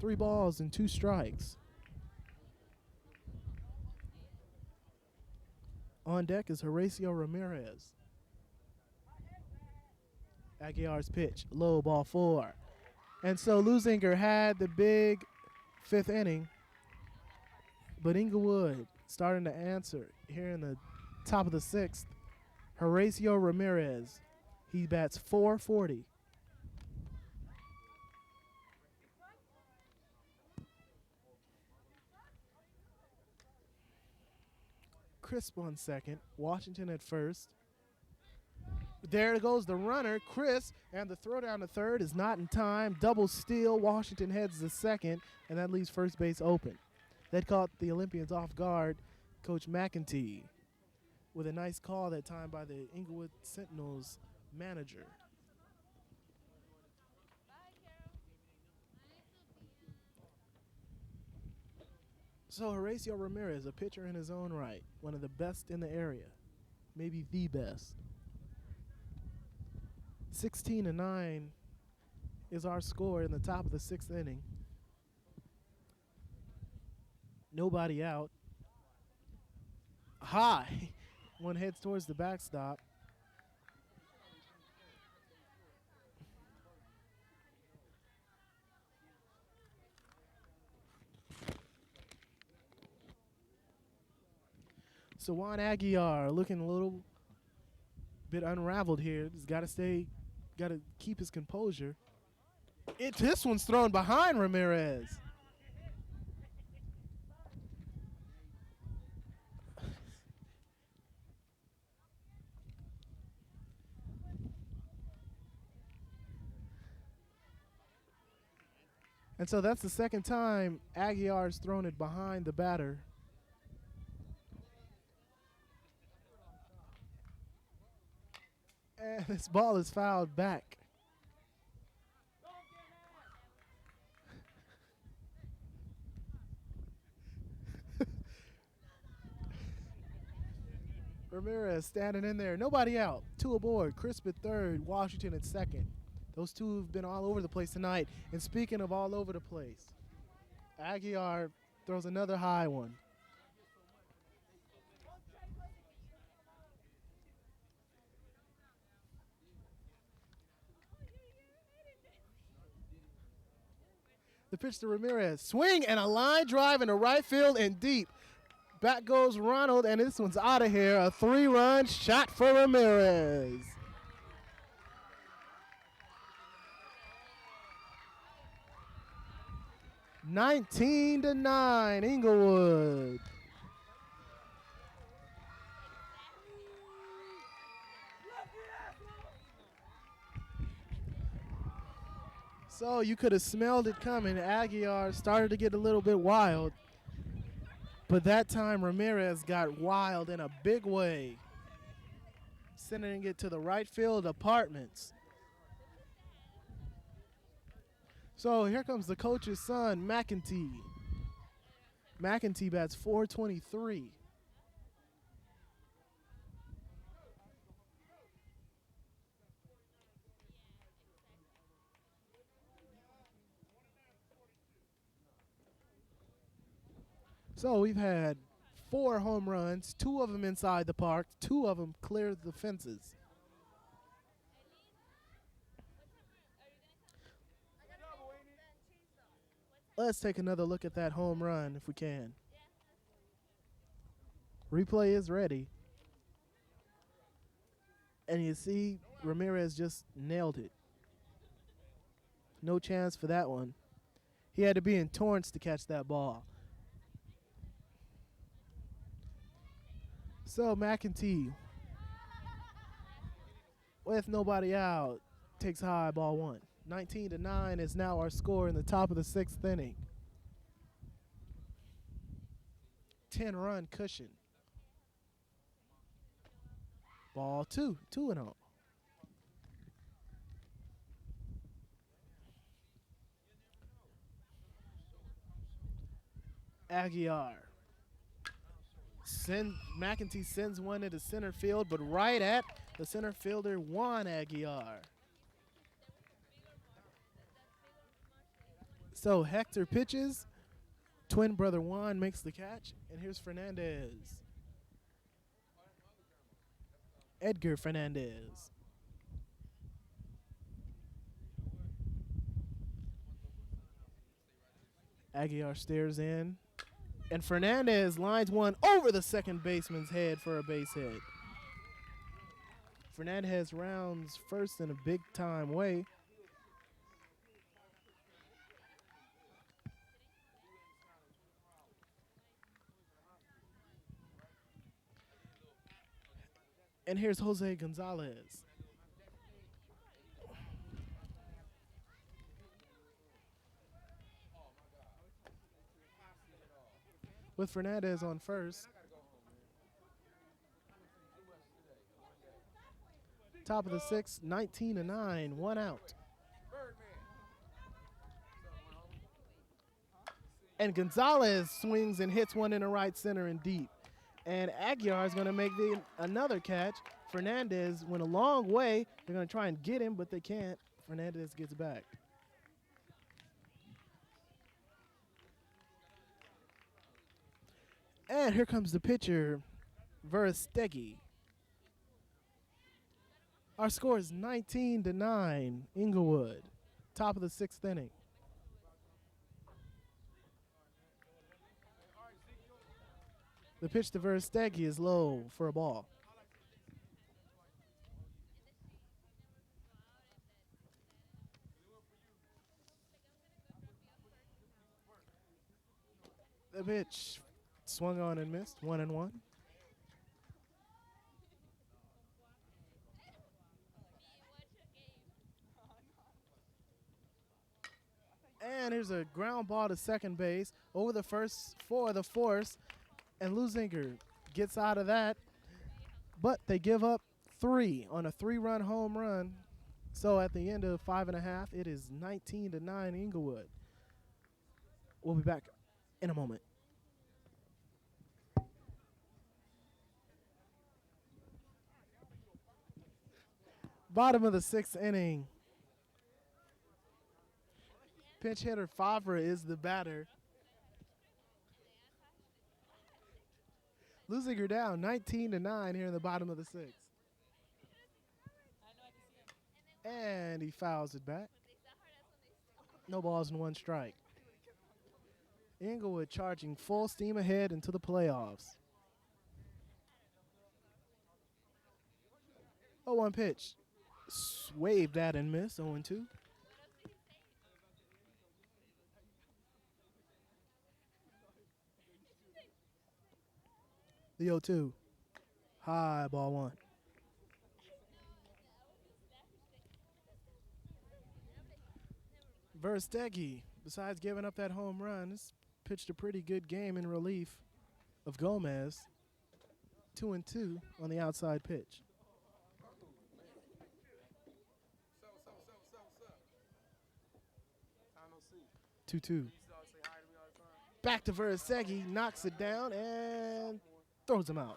3 balls and 2 strikes. On deck is Horacio Ramirez. Aguiar's pitch, low, ball 4. And so Leuzinger had the big 5th inning, but Inglewood starting to answer here in the top of the 6th. Horacio Ramirez, he bats .440. Crisp on second, Washington at first. There goes the runner, Chris, and the throw down to third is not in time. Double steal, Washington heads to second, and that leaves first base open. That caught the Olympians off guard, Coach McEntee, with a nice call that time by the Inglewood Sentinels manager. So Horacio Ramirez, a pitcher in his own right, one of the best in the area, maybe the best. 16-9 is our score in the top of the 6th inning. Nobody out. High. One heads towards the backstop. So Juan Aguiar looking a little bit unraveled here. He's got to keep his composure. This one's thrown behind Ramirez. And so that's the second time Aguiar's thrown it behind the batter. And this ball is fouled back. Ramirez standing in there. Nobody out. 2 aboard. Crisp at third. Washington at second. Those two have been all over the place tonight. And speaking of all over the place, Aguiar throws another high one. The pitch to Ramirez. Swing and a line drive into right field and deep. Back goes Ronald, and this one's out of here. A 3-run shot for Ramirez. (19-9) Inglewood. So you could have smelled it coming. Aguiar started to get a little bit wild. But that time Ramirez got wild in a big way, sending it to the right field apartments. So here comes the coach's son, McEntee. McEntee bats .423. So we've had 4 home runs, 2 of them inside the park, 2 of them cleared the fences. Let's take another look at that home run if we can. Replay is ready. And you see Ramirez just nailed it. No chance for that one. He had to be in Torrance to catch that ball. So McEntee, with nobody out, takes high, ball 1. 19-9 is now our score in the top of the 6th inning. 10-run cushion. Ball 2, 2-0. Aguiar McEntee sends one into center field, but right at the center fielder, Juan Aguiar. So Hector pitches. Twin brother Juan makes the catch, and here's Fernandez. Edgar Fernandez. Aguiar stares in, and Fernandez lines one over the second baseman's head for a base hit. Fernandez rounds first in a big-time way. And here's Jose Gonzalez. With Fernandez on first. Top of the sixth, 19-9, 1 out. And Gonzalez swings and hits one in the right center and deep. And Aguiar is going to make another catch. Fernandez went a long way. They're going to try and get him, but they can't. Fernandez gets back. And here comes the pitcher, Verestegi. Our score is 19-9, Inglewood. Top of the sixth inning. The pitch to Verestegi is low for a ball. The pitch swung on and missed, 1-1. And here's a ground ball to second base over the first for the force, and Leuzinger gets out of that, but they give up 3 on a 3-run home run. So at the end of 5.5, it is 19-9 Inglewood. We'll be back in a moment. Bottom of the sixth inning. Pinch hitter Favre is the batter. Leuzinger down 19-9 here in the bottom of the sixth. And he fouls it back. No balls and 1 strike. Inglewood charging full steam ahead into the playoffs. 0-1 pitch. Waved at and missed, 0-2. The 0-2. High, ball 1. Verestegi, besides giving up that home run, has pitched a pretty good game in relief of Gomez. 2-2 on the outside pitch. 2-2. Back to Verestegi, knocks it down and throws him out.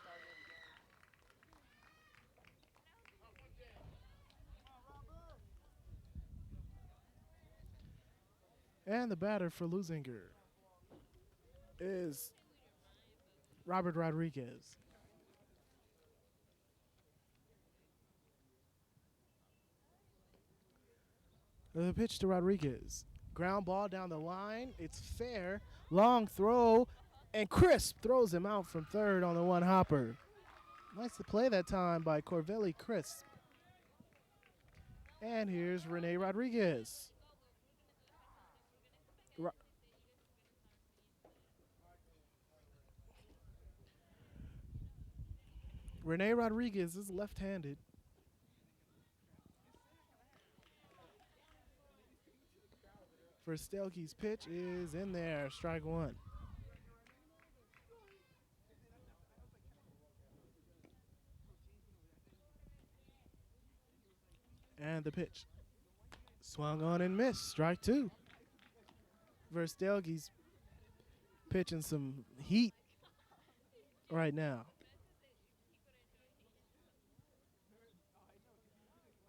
And the batter for Leuzinger is Robert Rodriguez. The pitch to Rodriguez. Ground ball down the line. It's fair. Long throw. And Crisp throws him out from third on the 1-hopper. Nice to play that time by Corvelli Crisp. And here's Rene Rodriguez. Rene Rodriguez is left-handed. Verstegi's pitch is in there, strike 1. And the pitch. Swung on and missed, strike 2. Verstegi's pitching some heat right now.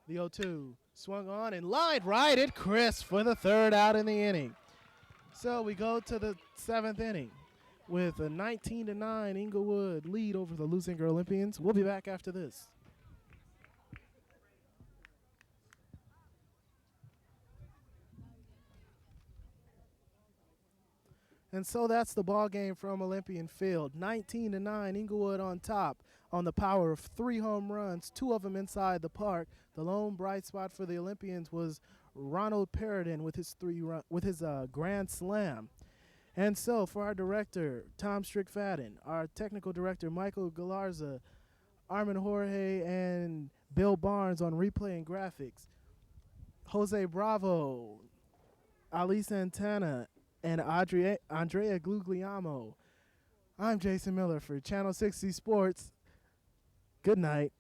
The 0-2 swung on and lined right at Chris for the third out in the inning. So we go to the seventh inning with a 19-9 Inglewood lead over the Leuzinger Olympians. We'll be back after this. And so that's the ball game from Olympian Field. 19-9, Inglewood on top on the power of 3 home runs, 2 of them inside the park. The lone bright spot for the Olympians was Ronald Paradin with his grand slam. And so for our director, Tom Strickfadden, our technical director, Michael Galarza, Armin Jorge, and Bill Barnes on replay and graphics, Jose Bravo, Ali Santana, and Andrea Guglielmo. I'm Jason Miller for Channel 60 Sports. Good night.